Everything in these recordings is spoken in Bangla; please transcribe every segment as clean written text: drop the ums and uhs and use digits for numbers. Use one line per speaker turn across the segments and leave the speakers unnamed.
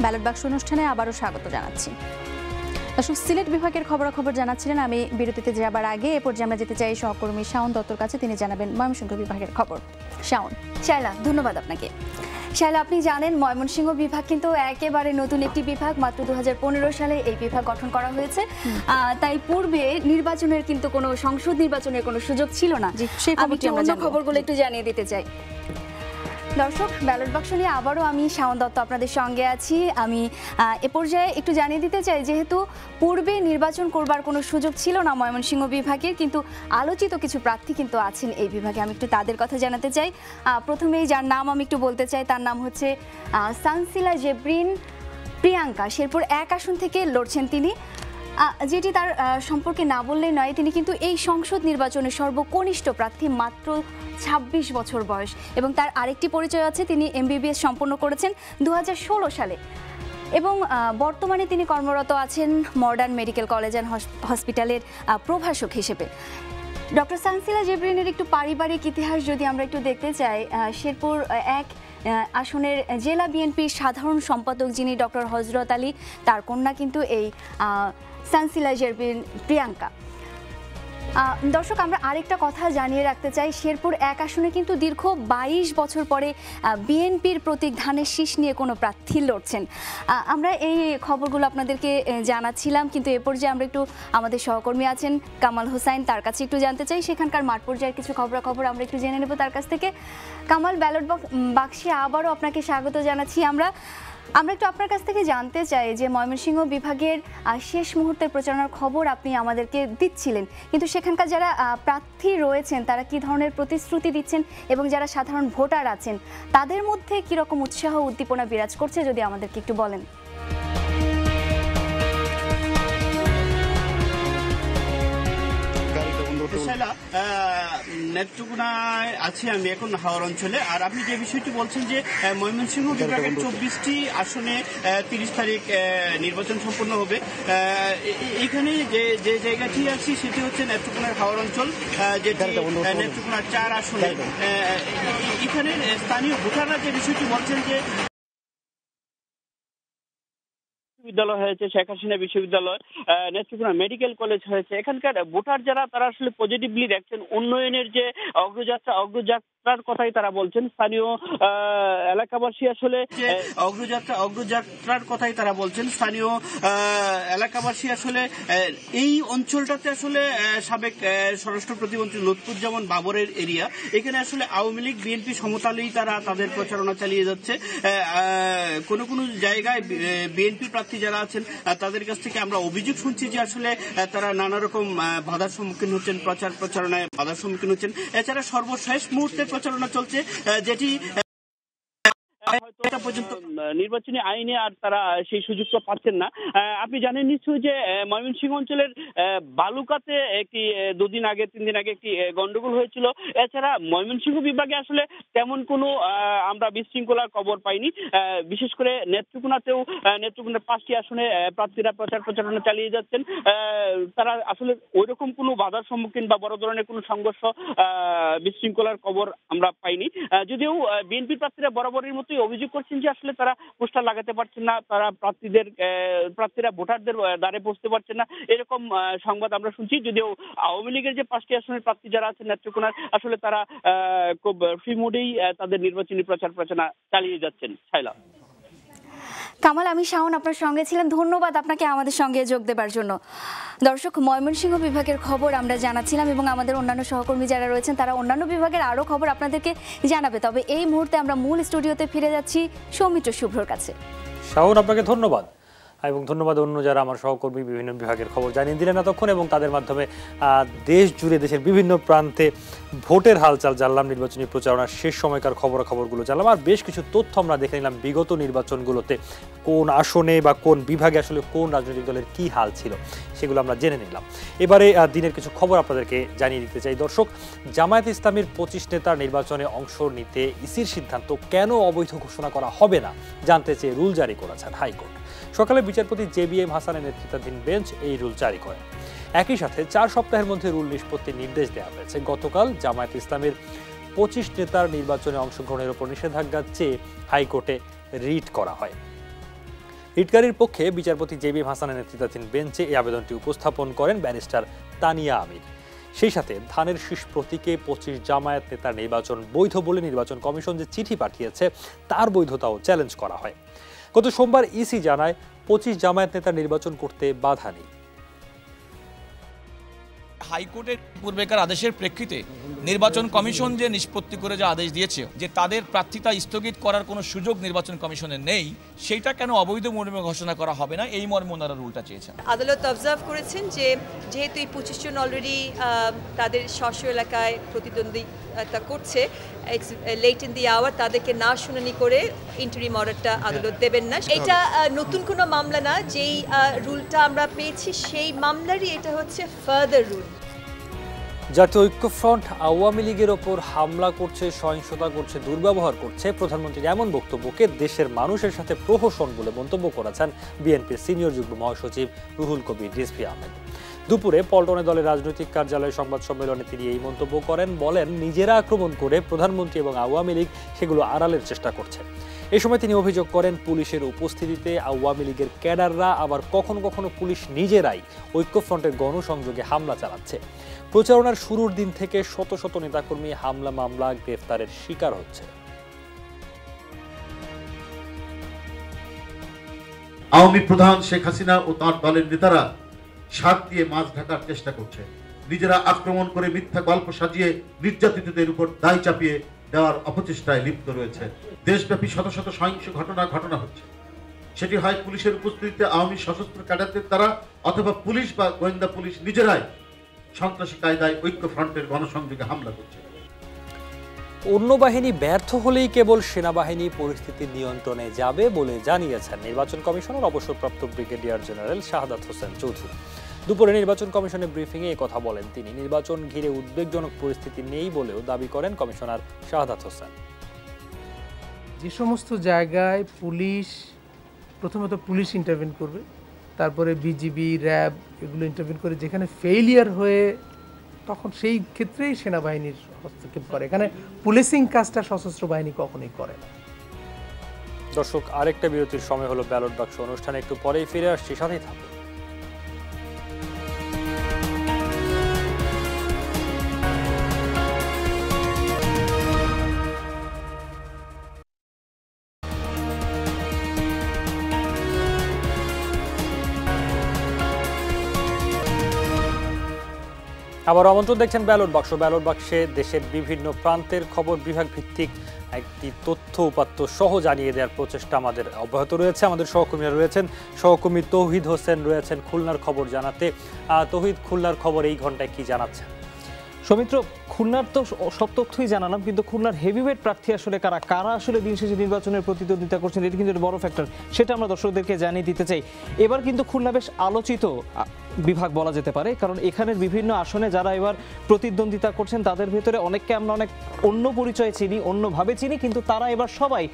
ব্যালট বাক্স অনুষ্ঠানে আবারও স্বাগত জানাচ্ছি। দর্শক, সিলেট বিভাগের খবরাখবর জানাচ্ছিলেন আমি বিরতিতে যাবার আগে। এ পর্যায়ে আমরা যেতে চাই সহকর্মী শাওন দত্তর কাছে, তিনি জানাবেন ময়মনসিংহ বিভাগের খবর। শাওন।
শায়লা, ধন্যবাদ আপনাকে। শায়লা, আপনি জানেন ময়মনসিংহ বিভাগ কিন্তু একেবারে নতুন একটি বিভাগ, মাত্র 2015 সালে এই বিভাগ গঠন করা হয়েছে। তাই পূর্বে নির্বাচনের কিন্তু কোনো সংসদ নির্বাচনের কোনো সুযোগ ছিল না। আমি খবরগুলো একটু জানিয়ে দিতে চাই। দর্শক, ব্যালট বাক্স নিয়ে আবারও আমি শাওন দত্ত আপনাদের সঙ্গে আছি। আমি এ পর্যায়ে একটু জানিয়ে দিতে চাই, যেহেতু পূর্বে নির্বাচন করবার কোনো সুযোগ ছিল না ময়মনসিংহ বিভাগের, কিন্তু আলোচিত কিছু প্রার্থী কিন্তু আছেন এই বিভাগে। আমি একটু তাদের কথা জানাতে চাই। প্রথমেই যার নাম আমি একটু বলতে চাই, তার নাম হচ্ছে সানসিলা জেব্রিন প্রিয়াঙ্কা। শেরপুর 1 আসন থেকে লড়ছেন তিনি। যেটি তার সম্পর্কে না বললেই নয়, তিনি কিন্তু এই সংসদ নির্বাচনের সর্বকনিষ্ঠ প্রার্থী, মাত্র 26 বছর বয়স। এবং তার আরেকটি পরিচয় আছে, তিনি MBBS সম্পন্ন করেছেন 2016 সালে এবং বর্তমানে তিনি কর্মরত আছেন মডার্ন মেডিকেল কলেজ অ্যান্ড হসপিটালের প্রভাষক হিসেবে। ডক্টর সানসিলা জেব্রিনের একটু পারিবারিক ইতিহাস যদি আমরা একটু দেখতে চাই, শেরপুর 1 আসনের জেলা বিএনপির সাধারণ সম্পাদক যিনি ডক্টর হজরত আলী, তার কন্যা কিন্তু এই সানসিলা জেব্রিন প্রিয়াঙ্কা। দর্শক, আমরা আরেকটা কথা জানিয়ে রাখতে চাই, শেরপুর 1 আসনে কিন্তু দীর্ঘ 22 বছর পরে বিএনপির প্রতীক ধানের শীষ নিয়ে কোনো প্রার্থী লড়ছেন। আমরা এই খবরগুলো আপনাদেরকে জানাচ্ছিলাম, কিন্তু এ পর্যায়ে আমরা একটু আমাদের সহকর্মী আছেন কামাল হোসাইন, তার কাছে একটু জানতে চাই সেখানকার মাঠ পর্যায়ের কিছু খবরাখবর আমরা একটু জেনে নেব তার কাছ থেকে। কামাল, ব্যালট বাক্সে আবারও আপনাকে স্বাগত জানাচ্ছি। আমরা একটু আপনার কাছ থেকে জানতে চাই যে ময়মনসিংহ বিভাগের শেষ মুহূর্তের প্রচারণার খবর আপনি আমাদেরকে দিচ্ছিলেন, কিন্তু সেখানকার যারা প্রার্থী রয়েছেন তারা কি ধরনের প্রতিশ্রুতি দিচ্ছেন এবং যারা সাধারণ ভোটার আছেন তাদের মধ্যে কীরকম উৎসাহ উদ্দীপনা বিরাজ করছে, যদি আমাদেরকে একটু বলেন।
নেত্রকোনায় আছি আমি এখন, হাওড় অঞ্চলে। আর আপনি যে বিষয়টি বলছেন যে ময়মনসিংহ বিভাগের 24টি আসনে 30 তারিখ নির্বাচন সম্পন্ন হবে, এখানে যে জায়গাটি আছি সেটি হচ্ছে নেত্রকোনার হাওড় অঞ্চল, যেটি নেত্রকোনার 4 আসনে। এখানে স্থানীয় ভোটাররা যে বিষয়টি বলছেন যে বিশ্ববিদ্যালয় হয়েছে, শেখ হাসিনা বিশ্ববিদ্যালয়, নেত্রকোনা মেডিকেল কলেজ হয়েছে, এখানকার ভোটার যারা তারা আসলে পজিটিভলি দেখছেন উন্নয়নের যে অগ্রযাত্রার কথাই তারা বলছেন। স্থানীয় এলাকাবাসী আসলে অগ্রযাত্রার কথাই তারা বলছেন। স্থানীয় এলাকাবাসী আসলে এই অঞ্চলটাতে আসলে সাবেক স্বরাষ্ট্র প্রতিমন্ত্রী লুৎফুজ্জামান বাবরের এরিয়া, এখানে আসলে আওয়ামী লীগ বিএনপি সমতালেই তারা তাদের প্রচারণা চালিয়ে যাচ্ছে। কোনো কোনো জায়গায় বিএনপি প্রার্থী যারা আছেন তাদের কাছ থেকে আমরা অভিযোগ শুনছি যে আসলে তারা নানা রকম বাধার সম্মুখীন হচ্ছেন, প্রচারণায় বাধার সম্মুখীন হচ্ছেন। এছাড়া সর্বশেষ মুহূর্তে প্রচারণা চলছে, যেটি পর্যন্ত নির্বাচনী আইনে আর তারা সেই সুযোগটা পাচ্ছেন না। আপনি জানেন নিশ্চয়ই যে ময়মনসিংহ অঞ্চলের বালুকাতে একটি 3 দিন আগে একটি গন্ডগোল হয়েছিল। এছাড়া ময়মনসিংহ বিভাগে আসলে তেমন কোনো আমরা বিশৃঙ্খলার খবর পাইনি। বিশেষ করে নেত্রকোনার 5টি আসনে প্রার্থীরা প্রচারণা চালিয়ে যাচ্ছেন। তারা আসলে ওই রকম কোনো বাধার সম্মুখীন বা বড় ধরনের কোনো সংঘর্ষ বিশৃঙ্খলার খবর আমরা পাইনি। যদিও বিএনপি প্রার্থীরা বরাবরের মতোই অভিযোগ করছেন যে আসলে তারা পোস্টার লাগাতে পারছেন না, তারা প্রার্থীরা ভোটারদের দ্বারে পৌঁছতে পারছেন না, এরকম সংবাদ আমরা শুনছি। যদিও আওয়ামী লীগের যে 5টি আসনের প্রার্থী যারা আছেন নেত্রকোনার, আসলে তারা খুব ফ্রি মোডেই তাদের নির্বাচনী প্রচারণা চালিয়ে যাচ্ছেন। শায়লা।
কামাল, আমি শাওন আপনার সঙ্গে ছিলাম, ধন্যবাদ আপনাকে আমাদের সঙ্গে যোগ দেবার জন্য। দর্শক, ময়মনসিংহ বিভাগের খবর আমরা জানাচ্ছিলাম এবং আমাদের অন্যান্য সহকর্মী যারা রয়েছেন তারা অন্যান্য বিভাগের আরও খবর আপনাদেরকে জানাবে। তবে এই মুহূর্তে আমরা মূল স্টুডিওতে ফিরে যাচ্ছি সৌমিত্র শুভ্রর কাছে।
শাওন, আপনাকে ধন্যবাদ এবং ধন্যবাদ অন্য যারা আমার সহকর্মী বিভিন্ন বিভাগের খবর জানিয়ে দিলেন এতক্ষণ, এবং তাদের মাধ্যমে দেশ জুড়ে দেশের বিভিন্ন প্রান্তে ভোটের হালচাল জানলাম, নির্বাচনী প্রচারণার শেষ সময়কার খবরগুলো জানলাম, আর বেশ কিছু তথ্য আমরা দেখে নিলাম বিগত নির্বাচনগুলোতে কোন আসনে বা কোন বিভাগে আসলে কোন রাজনৈতিক দলের কি হাল ছিল সেগুলো আমরা জেনে নিলাম। এবারে দিনের কিছু খবর আপনাদেরকে জানিয়ে দিতে চাই। দর্শক, জামায়াত ইসলামীর 25 নেতার নির্বাচনে অংশ নিতে ইসির সিদ্ধান্ত কেন অবৈধ ঘোষণা করা হবে না জানতে চেয়ে রুল জারি করেছেন হাইকোর্ট। সকালে বিচারপতি JBM হাসানের নেতৃত্বাধীন বেঞ্চ এই রুল জারি করেন। একই সাথে 4 সপ্তাহের মধ্যে রুল নিষ্পত্তির নির্দেশ দেওয়া হয়েছে। গতকাল জামায়াত ইসলামের 25 নেতার নির্বাচনে অংশগ্রহণের উপর নিষেধাজ্ঞা চেয়ে হাইকোর্টে রিট করা হয়। রিটকারীর পক্ষে বিচারপতি জেবি হাসানের নেতৃত্বাধীন বেঞ্চে এই আবেদনটি উপস্থাপন করেন ব্যারিস্টার তানিয়া আমির। সেই সাথে ধানের শীষ প্রতীকে 25 জামায়াত নেতার নির্বাচন বৈধ বলে নির্বাচন কমিশন যে চিঠি পাঠিয়েছে তার বৈধতাও চ্যালেঞ্জ করা হয়। গত সোমবার ইসি জানায় 25 জামায়াত নেতার নির্বাচন করতে বাধা নেই।
হাইকোর্টের পূর্বেকার আদেশের প্রেক্ষিতে নির্বাচন কমিশন যে নিষ্পত্তি করে যে আদেশ দিয়েছে যে তাদের প্রার্থিতা স্থগিত করার কোনো সুযোগ নির্বাচন কমিশনের নেই, সেইটা কেন অবৈধ মর্মে ঘোষণা করা হবে না, এই মর্মে ওনারা রুলটা চেয়েছেন।
আদালত অবজার্ভ করেছেন যে যেহেতু এই 25 জন অলরেডি তাদের স্ব এলাকায় প্রতিদ্বন্দ্বিতা করছে, লেট ইন দি আওয়ার তাদেরকে না শুনানি করে ইন্টারিম অর্ডারটা আদালত দেবেন না। এটা নতুন কোনো মামলা না, যেই রুলটা আমরা পেয়েছি সেই মামলারই এটা হচ্ছে ফার্দার রুল।
জাতীয় ঐক্যফ্রন্ট আওয়ামী লীগের ওপর হামলা করছে, সহিংসতা করছে, দুর্ব্যবহার করছে, প্রধানমন্ত্রীর এমন বক্তব্যকে দেশের মানুষের সাথে প্রহসন বলে মন্তব্য করেছেন বিএনপির সিনিয়র যুগ্ম মহাসচিব রুহুল কবির রিজভী আহমেদ। দুপুরে পল্টনে দলের রাজনৈতিক কার্যালয়ে সংবাদ সম্মেলনে তিনি এই মন্তব্য করেন। বলেন, নিজেরা আক্রমণ করে প্রধানমন্ত্রী এবং আওয়ামী লীগ সেগুলো আড়ালের চেষ্টা করছে। এই সময় তিনি অভিযোগ করেন, পুলিশের উপস্থিতিতে আওয়ামী লীগের ক্যাডাররা আবার কখনো কখনো পুলিশ নিজেরাই ঐক্যফ্রন্টের গণসংযোগে হামলা চালাচ্ছে। প্রচারণার শুরুর দিন থেকে শত শত নেতাকর্মী হামলা, মামলা, গ্রেফতারের শিকার হচ্ছে।
আওয়ামী প্রধান শেখ হাসিনা ও তার দলের নেতারা সাত দিয়ে মাছ ঢাকার চেষ্টা করছে। নিজেরা আক্রমণ করে মিথ্যা গল্প সাজিয়ে নির্যাতিতদের উপর দায় চাপিয়ে দেওয়ার অপচেষ্টায় লিপ্ত রয়েছে। দেশব্যাপী শত শত সহিংস ঘটনা হচ্ছে। সেটি হয় পুলিশের উপস্থিতিতে আওয়ামী সশস্ত্র ক্যাডারদের দ্বারা, অথবা পুলিশ বা গোয়েন্দা পুলিশ নিজেরাই সন্ত্রাসী কায়দায় ঐক্যফ্রন্টের গণসংযোগে হামলা করছে।
অন্য বাহিনী ব্যর্থ হলেই কেবল সেনাবাহিনী পরিস্থিতি নিয়ন্ত্রণে যাবে বলে জানিয়েছেন নির্বাচন কমিশনের অবসরপ্রাপ্ত ব্রিগেডিয়ার জেনারেল শাহাদাত হোসেন চৌধুরী। দুপুরে নির্বাচন কমিশনের ব্রিফিংয়ে এই কথা বলেন তিনি। নির্বাচন ঘিরে উদ্বেগজনক পরিস্থিতি নেই বলেও দাবি করেন কমিশনার শাহাদাত হোসেন।
যে সমস্ত জায়গায় প্রথমত পুলিশ ইন্টারভেন করবে, তারপরে বিজিবি, র্যাব এগুলো ইন্টারভেন করে, যেখানে ফেইলিয়ার হয়ে তখন সেই ক্ষেত্রেই সেনাবাহিনীর হস্তক্ষেপ করে। এখানে পুলিশিং কাজটা সশস্ত্র বাহিনী কখনোই করে না।
দর্শক, আরেকটা বিরতির সময় হলো ব্যালট বাক্স অনুষ্ঠানে, একটু পরেই ফিরে আসছি, সাথেই থাকুন। আবার আমন্ত্রণ, দেখছেন ব্যালট বাক্স। ব্যালট বাক্সে দেশের বিভিন্ন প্রান্তের খবর বিভাগ ভিত্তিক একটি তথ্য উপাত্ত সহ জানিয়ে দেওয়ার প্রচেষ্টা আমাদের অব্যাহত রয়েছে। আমাদের সহকর্মীরা রয়েছেন, সহকর্মী তৌহিদ হোসেন রয়েছেন খুলনার খবর জানাতে। তৌহিদ, খুলনার খবর এই ঘন্টায় কি জানাচ্ছেন?
সৌমিত্র, খুলনার তো সব তথ্যই জানালাম, কিন্তু খুলনার হেভিওয়েট প্রার্থী আসলে কারা আসলে দিন শেষে নির্বাচনের প্রতিদ্বন্দ্বিতা করছেন, এটি কিন্তু বড় ফ্যাক্টর, সেটা আমরা দর্শকদেরকে জানিয়ে দিতে চাই। এবার কিন্তু খুলনা বেশ আলোচিত বিভাগ বলা যেতে পারে, কারণ এখানের বিভিন্ন আসনে যারা এবার প্রতিদ্বন্দ্বিতা করছেন তাদের ভেতরে অনেককে আমরা অনেক অন্য পরিচয়ে চিনি, অন্যভাবে চিনি, কিন্তু তারা এবার সবাই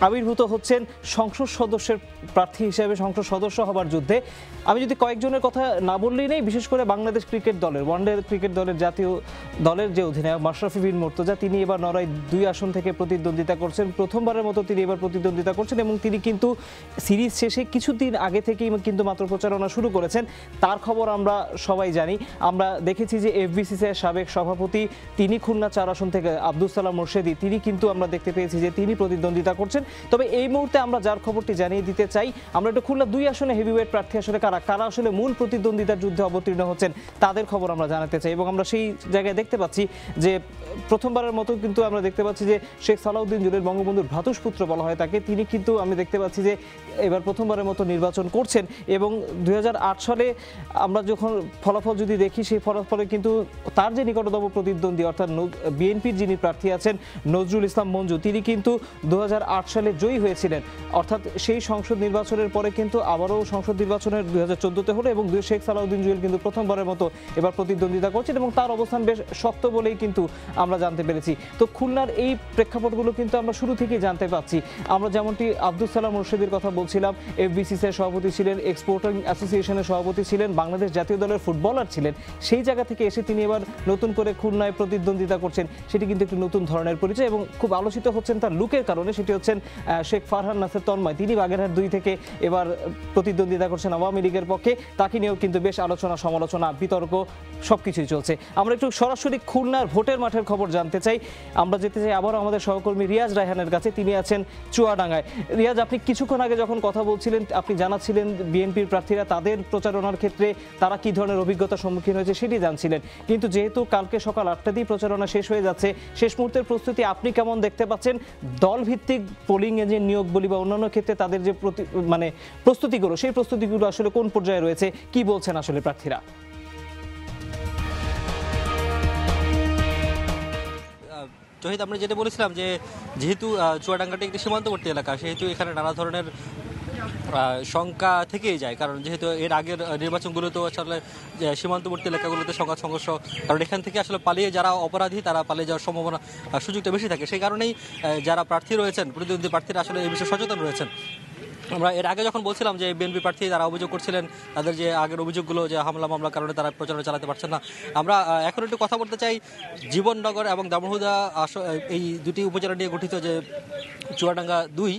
আবির্ভূত হচ্ছেন সংসদ সদস্যের প্রার্থী হিসেবে, সংসদ সদস্য হবার যুদ্ধে। আমি যদি কয়েকজনের কথা না বললেই নেই, বিশেষ করে বাংলাদেশ ক্রিকেট দলের, ওয়ানডে ক্রিকেট দলের জাতীয় দলের যে অধিনায়ক মাশরাফি বিন মুর্তজা, তিনি এবার নড়াই 2 আসন থেকে প্রতিদ্বন্দ্বিতা করছেন। প্রথমবারের মতো তিনি এবার প্রতিদ্বন্দ্বিতা করছেন এবং তিনি কিন্তু সিরিজ শেষে কিছুদিন আগে থেকেই কিন্তু মাত্র প্রচারণা শুরু করেছেন। তার খবর আমরা সবাই জানি। আমরা দেখেছি যে এফবিসিসিআইয়ের সাবেক সভাপতি, তিনি খুলনা 4 আসন থেকে আব্দুল সালাম মোর্শেদি, তিনি কিন্তু আমরা দেখতে পেয়েছি যে তিনি প্রতিদ্বন্দ্বিতা করছেন। তবে এই মুহূর্তে আমরা যার খবরটি জানিয়ে দিতে চাই, আমরা একটু খুলনা 2 আসনে হেভিওয়েট প্রার্থী আসলে কারা আসলে মূল প্রতিদ্বন্দ্বিতার যুদ্ধে অবতীর্ণ হচ্ছেন তাদের খবর আমরা জানাতে চাই। এবং আমরা সেই জায়গায় দেখতে পাচ্ছি যে প্রথমবারের মতো কিন্তু আমরা দেখতে পাচ্ছি যে শেখ সালাউদ্দিন জলিল, বঙ্গবন্ধুর ভ্রাতুষ্পুত্র বলা হয় তাকে, তিনি কিন্তু আমি দেখতে পাচ্ছি যে এবার প্রথমবারের মতো নির্বাচন করছেন। এবং 2008 সালে আমরা যখন ফলাফল যদি দেখি, সেই ফলাফলে কিন্তু তার যে নিকটতম প্রতিদ্বন্দ্বী অর্থাৎ বিএনপির যিনি প্রার্থী আছেন নজরুল ইসলাম মঞ্জু, তিনি কিন্তু 2008 সালে জয়ী হয়েছিলেন। অর্থাৎ সেই সংসদ নির্বাচনের পরে কিন্তু আবারও সংসদ নির্বাচনের 2014-তে হলো এবং শেখ সালাউদ্দিন জলিল কিন্তু প্রথমবারের মতো এবার প্রতিদ্বন্দ্বিতা করছেন এবং তার অবস্থান বেশ শক্ত বলেই কিন্তু আমরা জানতে পেরেছি। তো খুলনার এই প্রেক্ষাপটগুলো কিন্তু আমরা শুরু থেকেই জানতে পাচ্ছি। আমরা যেমনটি আব্দুল সালাম মোর্শেদির কথা বলছিলাম, এফবিসিসিআই সভাপতি ছিলেন, এক্সপোর্টিং অ্যাসোসিয়েশনের ফেডারেশনের সভাপতি ছিলেন, বাংলাদেশ জাতীয় দলের ফুটবলার ছিলেন, সেই জায়গা থেকে এসে তিনি এবার নতুন করে খুলনায় প্রতিদ্বন্দ্বিতা করছেন, সেটি কিন্তু একটি নতুন ধরনের পরিচয় এবং খুব আলোচিত হচ্ছেন তার লুকের কারণে। সেটি হচ্ছেন শেখ ফারহান নাসের তন্ময়, তিনি বাগেরহাট 2 থেকে এবার প্রতিদ্বন্দ্বিতা করছেন আওয়ামী লীগের পক্ষে। তাকে নিয়েও কিন্তু বেশ আলোচনা, সমালোচনা, বিতর্ক সবকিছুই চলছে। আমরা একটু সরাসরি খুলনার ভোটের মাঠের খবর জানতে চাই। আমরা যেতে চাই আবারও আমাদের সহকর্মী রিয়াজ রায়হানের কাছে, তিনি আছেন চুয়াডাঙ্গায়। রিয়াজ, আপনি কিছুক্ষণ আগে যখন কথা বলছিলেন আপনি জানাচ্ছিলেন বিএনপির প্রার্থীরা তাদের প্রচারণার ক্ষেত্রে তারা কি ধরনের অভিজ্ঞতার সম্মুখীন হয়েছে সেটি জানছিলেন, কিন্তু যেহেতু কালকে সকাল 8টাতেই প্রচারণা শেষ হয়ে যাচ্ছে, শেষ মুহূর্তের প্রস্তুতি আপনি কেমন দেখতে পাচ্ছেন? দল ভিত্তিক পোলিং এজেন্ট নিয়োগ বলি বা অন্যান্য ক্ষেত্রে তাদের যে প্রস্তুতিগুলো, সেই প্রস্তুতিগুলো আসলে কোন পর্যায়ে রয়েছে, কি বলছেন আসলে প্রার্থীরা?
জহিদ, আমরা যেটা বলেছিলাম যে যেহেতু চুয়াডাঙ্গাটা একটি সীমান্তবর্তী এলাকা, সেহেতু এখানে নানা ধরনের শঙ্কা থেকেই যায়, কারণ যেহেতু এর আগের নির্বাচনগুলোতেও আসলে সীমান্তবর্তী এলাকাগুলোতে সংঘাত সংঘর্ষ, কারণ এখান থেকে আসলে পালিয়ে যারা অপরাধী তারা পালিয়ে যাওয়ার সম্ভাবনা, সুযোগটা বেশি থাকে। সেই কারণেই যারা প্রার্থী রয়েছেন, প্রতিদ্বন্দ্বী প্রার্থীরা আসলে এই বিষয়ে সচেতন রয়েছেন। আমরা এর আগে যখন বলছিলাম যে বিএনপি প্রার্থী তারা অভিযোগ করছিলেন তাদের যে আগের অভিযোগগুলো যে হামলা মামলার কারণে তারা প্রচারণা চালাতে পারছেন না, আমরা এখন একটু কথা বলতে চাই জীবননগর এবং দামোহদা এই দুটি উপজেলা নিয়ে গঠিত যে চুয়াডাঙ্গা 2,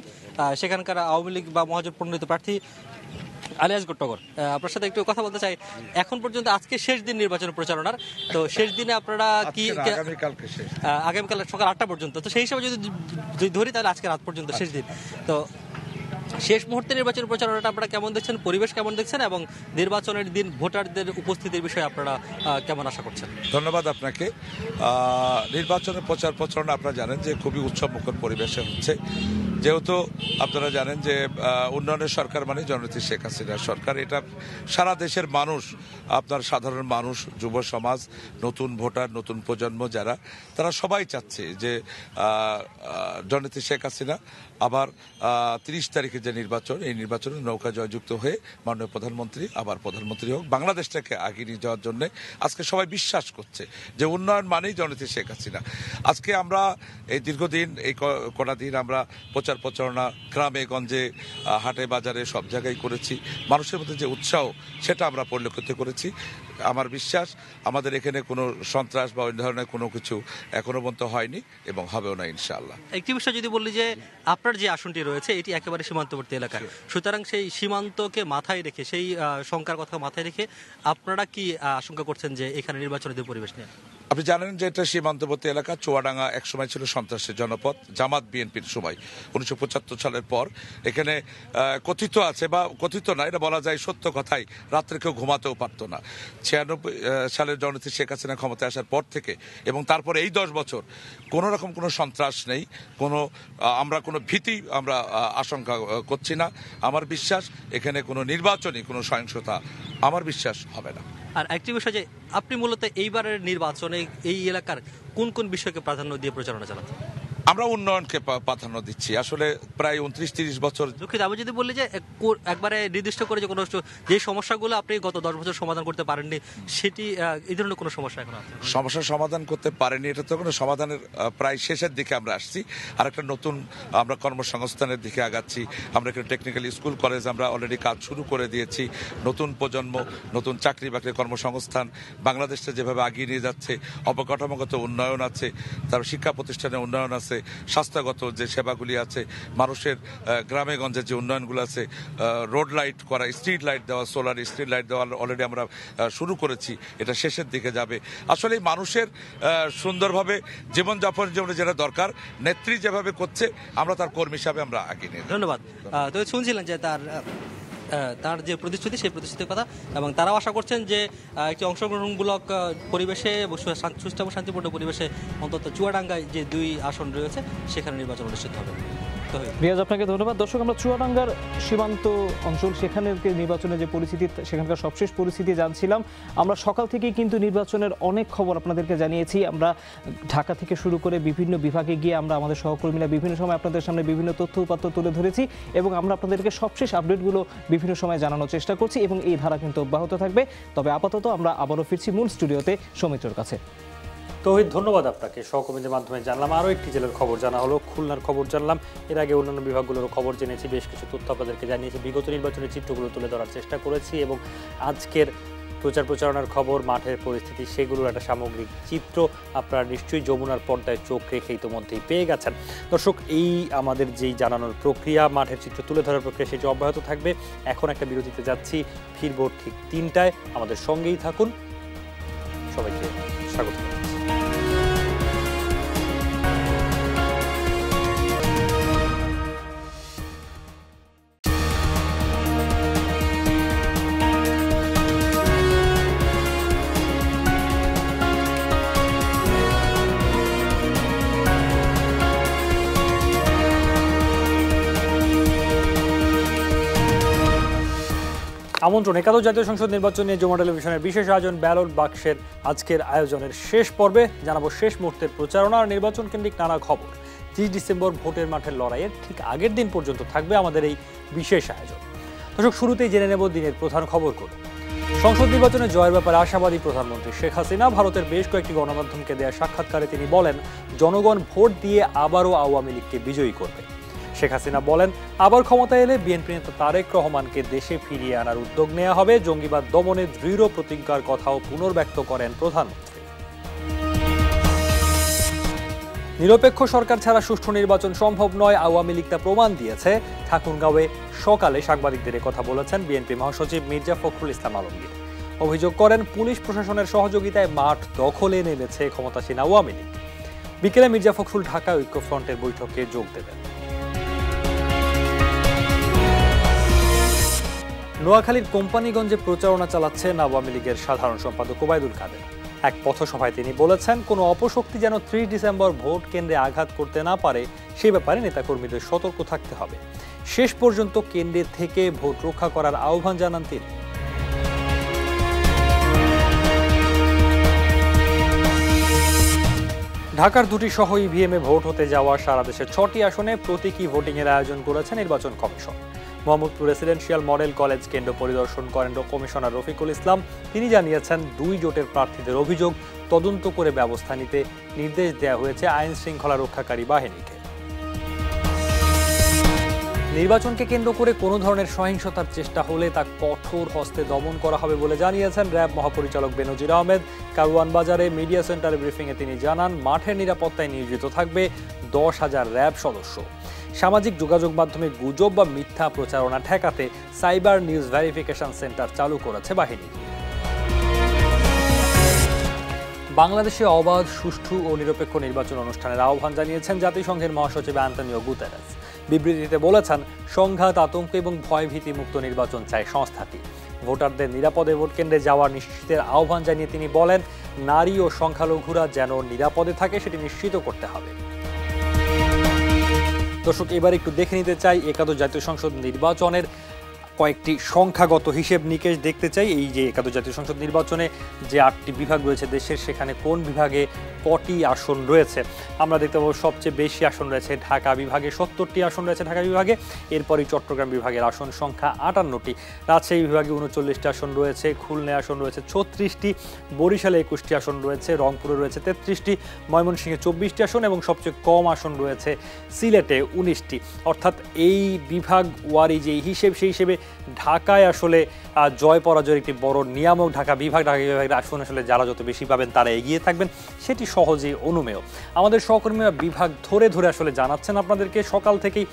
সেখানকার আওয়ামী লীগ বা মহাজোট প্রণীত প্রার্থী আলী আসগর টগর, আপনার সাথে একটু কথা বলতে চাই। এখন পর্যন্ত আজকে শেষ দিন নির্বাচন প্রচারণার, তো শেষ দিনে আপনারা কি আগামীকাল সকাল 8টা পর্যন্ত, তো সেই হিসাবে যদি ধরি তাহলে আজকে রাত পর্যন্ত শেষ দিন, তো শেষ মুহূর্তে নির্বাচন প্রচারণাটা আপনারা কেমন দেখছেন, পরিবেশ কেমন দেখছেন এবং নির্বাচনের দিন ভোটারদের উপস্থিতির বিষয়ে আপনারা কেমন আশা করছেন?
ধন্যবাদ আপনাকে। নির্বাচনের প্রচারণা আপনারা জানেন যে খুবই উৎসবমুখর পরিবেশে হচ্ছে, যেহেতু আপনারা জানেন যে উন্নয়নের সরকার মানে জননেত্রী শেখ হাসিনার সরকার। এটা সারা দেশের মানুষ, আপনার সাধারণ মানুষ, যুব সমাজ, নতুন ভোটার, নতুন প্রজন্ম যারা, তারা সবাই চাচ্ছে যে জননেত্রী শেখ হাসিনা আবার 30 তারিখে যে নির্বাচন, এই নির্বাচনে নৌকা জয়যুক্ত হয়ে মাননীয় প্রধানমন্ত্রী আবার প্রধানমন্ত্রী হোক, বাংলাদেশটাকে আগিয়ে নিয়ে যাওয়ার জন্য আজকে সবাই বিশ্বাস করছে যে উন্নয়ন মানেই জননেত্রী শেখ হাসিনা। আজকে আমরা এই দীর্ঘদিন, এই কটা দিন আমরা প্রচারণা গ্রামে গঞ্জে, হাটে বাজারে সব জায়গায় করেছি। মানুষের মধ্যে যে উৎসাহ সেটা আমরা পরিলক্ষিত করেছি। আমার বিশ্বাস আমাদের এখানে কোনো সন্ত্রাস বা অন্য ধরনের কোনো কিছু এখনো পর্যন্ত হয়নি এবং হবেও না ইনশাআল্লাহ।
একটি বিষয় যদি বলি যে আপনার যে আসনটি রয়েছে এটি একেবারে সীমান্তবর্তী এলাকা, সুতরাং সেই সীমান্তকে মাথায় রেখে, সেই শঙ্কার কথা মাথায় রেখে আপনারা কি আশঙ্কা করছেন যে এখানে নির্বাচনের পরিবেশ নিয়ে?
আপনি জানেন যে এটা সীমান্তবর্তী এলাকা। চুয়াডাঙ্গা একসময় ছিল সন্ত্রাসের জনপদ, জামাত বিএনপির সময় 1975 সালের পর এখানে কথিত আছে, বা কথিত না, এটা বলা যায় সত্য কথাই, রাত্রে কেউ ঘুমাতেও পারতো না। 96 সালের জননেত্রী শেখ হাসিনা ক্ষমতায় আসার পর থেকে এবং তারপরে এই 10 বছর কোনো রকম কোনো সন্ত্রাস নেই, আমরা কোনো ভীতি আমরা আশঙ্কা করছি না। আমার বিশ্বাস এখানে কোনো নির্বাচনী কোনো সহিংসতা আমার বিশ্বাস হবে না।
আর একটি বিষয় যে আপনি মূলত এইবারের নির্বাচনে এই এলাকার কোন কোন বিষয়কে প্রাধান্য দিয়ে প্রচারণা চালাচ্ছেন?
আমরা উন্নয়নকে প্রাধান্য দিচ্ছি। আসলে প্রায় 29-30 বছর।
দুঃখিত, আমি যদি বলি যে একবারে নির্দিষ্ট করে যে কোনো যে সমস্যাগুলো আপনি গত 10 বছর সমাধান করতে পারেননি, সেটি এই ধরনের কোনো সমস্যা এখন আছে?
সমস্যার সমাধান করতে পারেনি, এটা তো কোনো সমাধানের প্রায় শেষের দিকে আমরা আসছি। আর একটা নতুন আমরা কর্মসংস্থানের দিকে আগাচ্ছি। আমরা এখানে টেকনিক্যাল স্কুল কলেজ আমরা অলরেডি কাজ শুরু করে দিয়েছি। নতুন প্রজন্ম, নতুন চাকরি বাকরি, কর্মসংস্থান, বাংলাদেশটা যেভাবে আগিয়ে নিয়ে যাচ্ছে, অবকাঠামোগত উন্নয়ন আছে, তার শিক্ষা প্রতিষ্ঠানের উন্নয়ন আছে, স্বাস্থ্যগত যে সেবাগুলি আছে, মানুষের গ্রামে গঞ্জে যে উন্নয়নগুলো আছে, রোড লাইট করা, স্ট্রিট লাইট দেওয়া, সোলার স্ট্রিট লাইট দেওয়া অলরেডি আমরা শুরু করেছি, এটা শেষের দিকে যাবে। আসলে মানুষের সুন্দরভাবে জীবনযাপনের জন্য যেটা দরকার, নেত্রী যেভাবে করছে আমরা তার কর্মী হিসাবে আমরা আগিয়ে নিই।
ধন্যবাদ। তো শুনছিলেন যে তার যে প্রতিশ্রুতি, সেই প্রতিশ্রুতির কথা, এবং তারাও আশা করছেন যে একটি অংশগ্রহণমূলক পরিবেশে, সুষ্ঠু এবং শান্তিপূর্ণ পরিবেশে অন্তত চুয়াডাঙ্গায় যে 2 আসন রয়েছে সেখানে নির্বাচন অনুষ্ঠিত হবে।
রিয়াজ, আপনাকে ধন্যবাদ। দর্শক, আমরা চুয়াডাঙ্গার সীমান্ত অঞ্চল, সেখানের নির্বাচনের যে পরিস্থিতি, সেখানকার সবশেষ পরিস্থিতি জানছিলাম। আমরা সকাল থেকেই কিন্তু নির্বাচনের অনেক খবর আপনাদেরকে জানিয়েছি। আমরা ঢাকা থেকে শুরু করে বিভিন্ন বিভাগে গিয়ে আমরা আমাদের সহকর্মীরা বিভিন্ন সময় আপনাদের সামনে বিভিন্ন তথ্য উপাত্ত তুলে ধরেছি এবং আমরা আপনাদেরকে সবশেষ আপডেটগুলো বিভিন্ন সময় জানানোর চেষ্টা করছি এবং এই ধারা কিন্তু অব্যাহত থাকবে। তবে আপাতত আমরা আবারও ফিরছি মূল স্টুডিওতে সৌমিত্রর কাছে।
তৌহিদ, ধন্যবাদ আপনাকে। সহকর্মীদের মাধ্যমে জানলাম আরও একটি জেলার খবর জানা হলো, খুলনার খবর জানলাম। এর আগে অন্যান্য বিভাগগুলোর খবর জেনেছি, বেশ কিছু তথ্য আপনাদেরকে জানিয়েছি, বিগত নির্বাচনের চিত্রগুলো তুলে ধরার চেষ্টা করেছি এবং আজকের প্রচারণার খবর, মাঠের পরিস্থিতি, সেগুলোর একটা সামগ্রিক চিত্র আপনারা নিশ্চয়ই যমুনার পর্দায় চোখ রেখে ইতিমধ্যেই পেয়ে গেছেন। দর্শক, এই আমাদের যেই জানানোর প্রক্রিয়া, মাঠের চিত্র তুলে ধরার প্রক্রিয়া, সেটি অব্যাহত থাকবে। এখন একটা বিরতিতে যাচ্ছি, ফিরব ঠিক 3টায়। আমাদের সঙ্গেই থাকুন। সবাইকে স্বাগত। আমন্ত্রণ, একাদশ জাতীয় সংসদ নির্বাচন নিয়ে যমুনা টেলিভিশনের বিশেষ আয়োজন ব্যালট বাক্সের আজকের আয়োজনের শেষ পর্বে জানাবো শেষ মুহূর্তের প্রচারণা আর নির্বাচন কেন্দ্রিক নানা খবর। 30 ডিসেম্বর ভোটের মাঠের লড়াইয়ের ঠিক আগের দিন পর্যন্ত থাকবে আমাদের এই বিশেষ আয়োজন। দর্শক, শুরুতেই জেনে নেব দিনের প্রধান খবরগুলো। সংসদ নির্বাচনে জয়ের ব্যাপারে আশাবাদী প্রধানমন্ত্রী শেখ হাসিনা। ভারতের বেশ কয়েকটি গণমাধ্যমকে দেয়া সাক্ষাৎকারে তিনি বলেন, জনগণ ভোট দিয়ে আবারও আওয়ামী লীগকে বিজয়ী করবে। শেখ হাসিনা বলেন, আবার ক্ষমতায় এলে বিএনপি নেতা তারেক রহমানকে দেশে ফিরিয়ে আনার উদ্যোগ নেওয়া হবে। জঙ্গিবাদ দমনে দৃঢ় প্রতিজ্ঞার কথাও পুনর্ব্যক্ত করেন প্রধানমন্ত্রী। নিরপেক্ষ সরকার ছাড়া সুষ্ঠু নির্বাচন সম্ভব নয়, আওয়ামী লীগ তা প্রমাণ দিয়েছে। ঠাকুরগাঁওয়ে সকালে সাংবাদিকদের কথা বলেছেন বিএনপি মহাসচিব মির্জা ফখরুল ইসলাম আলমগীর। অভিযোগ করেন, পুলিশ প্রশাসনের সহযোগিতায় মাঠ দখলে নেমেছে ক্ষমতাসীন আওয়ামী লীগ। বিকেলে মির্জা ফখরুল ঢাকা ঐক্যফ্রন্টের বৈঠকে যোগ দেবেন। নোয়াখালীর কোম্পানিগঞ্জে প্রচারণা চালাচ্ছেন আওয়ামী লীগের সাধারণ সম্পাদক ওবায়দুল কাদের। এক পথসভায় তিনি বলেছেন, কোনো অপশক্তি যেন 30 ডিসেম্বর ভোট কেন্দ্রে আঘাত করতে না পারে সে ব্যাপারে নেতাকর্মীদের সতর্ক থাকতে হবে। শেষ পর্যন্ত কেন্দ্রে থেকে ভোট রক্ষা করার আহ্বান জানান তিনি। ঢাকার 2টি সহ ইভিএমে ভোট হতে যাওয়া সারা দেশের 6টি আসনে প্রতীকী ভোটিংয়ের আয়োজন করেছে নির্বাচন commission. Mohammadpur residential model college কেন্দ্র পরিদর্শন করেন কমিশনার রফিকুল ইসলাম। তিনি জানিয়েছেন, 2 জোটের প্রার্থীদের অভিযোগ তদন্ত করে ব্যবস্থা নিতে নির্দেশ দেওয়া হয়েছে আইন শৃঙ্খলা রক্ষাকারী বাহিনীকে। নির্বাচনকে কেন্দ্র করে কোনো ধরনের সহিংসতার চেষ্টা হলে তা কঠোর হস্তে দমন করা হবে বলে জানিয়েছেন র্যাব মহাপরিচালক বেনজির আহমেদ। কারওয়ান বাজারে মিডিয়া সেন্টারে ব্রিফিংয়ে তিনি জানান, মাঠের নিরাপত্তায় নিয়োজিত থাকবে 10,000 র্যাব সদস্য। সামাজিক যোগাযোগ মাধ্যমে গুজব বা মিথ্যা প্রচারণা ঠেকাতে সাইবার নিউজ ভেরিফিকেশন সেন্টার চালু করেছে বাহিনী। বাংলাদেশে অবাধ, সুষ্ঠু ও নিরপেক্ষ নির্বাচন অনুষ্ঠানের আহ্বান জানিয়েছেন জাতিসংঘের মহাসচিব আন্তোনিও গুতেরেস। বিবৃতিতে বলেছেন, সংঘাত, আতঙ্ক এবং ভয়ভীতি মুক্ত নির্বাচন চায় সংস্থাটি। ভোটারদের নিরাপদে ভোট কেন্দ্রে যাওয়া নিশ্চিতের আহ্বান জানিয়ে তিনি বলেন, নারী ও সংখ্যালঘুরা যেন নিরাপদে থাকে সেটি নিশ্চিত করতে হবে। দর্শক, এবার একটু দেখে নিতে চাই একাদশ জাতীয় সংসদ নির্বাচনের কয়েকটি সংখ্যাগত হিসেব নিকেশ দেখতে চাই। এই যে একাদশ জাতীয় সংসদ নির্বাচনে যে 8টি বিভাগ রয়েছে দেশের, সেখানে কোন বিভাগে কটি আসন রয়েছে আমরা দেখতে পাবো। সবচেয়ে বেশি আসন রয়েছে ঢাকা বিভাগে, 70টি আসন রয়েছে ঢাকা বিভাগে। এরপরই চট্টগ্রাম বিভাগের আসন সংখ্যা 58টি, রাজশাহী বিভাগে 39টি আসন রয়েছে, খুলনায় আসন রয়েছে 36টি, বরিশালে 21টি আসন রয়েছে, রংপুরে রয়েছে 33টি, ময়মনসিংহে 24টি আসন এবং সবচেয়ে কম আসন রয়েছে সিলেটে 19টি। অর্থাৎ এই বিভাগ ওয়ারি যে হিসেব, সেই হিসেবে ঢাকায় আসলে জয় পরাজয়ের একটি বড় নিয়ামক। ঢাকা বিভাগের আসন আসলে যারা যত বেশি পাবেন তারা এগিয়ে থাকবেন, সেটি সহজেই অনুমেয়। আমাদের সহকর্মীরা বিভাগ ধরে ধরে আসলে জানাচ্ছেন আপনাদেরকে। সকাল থেকেই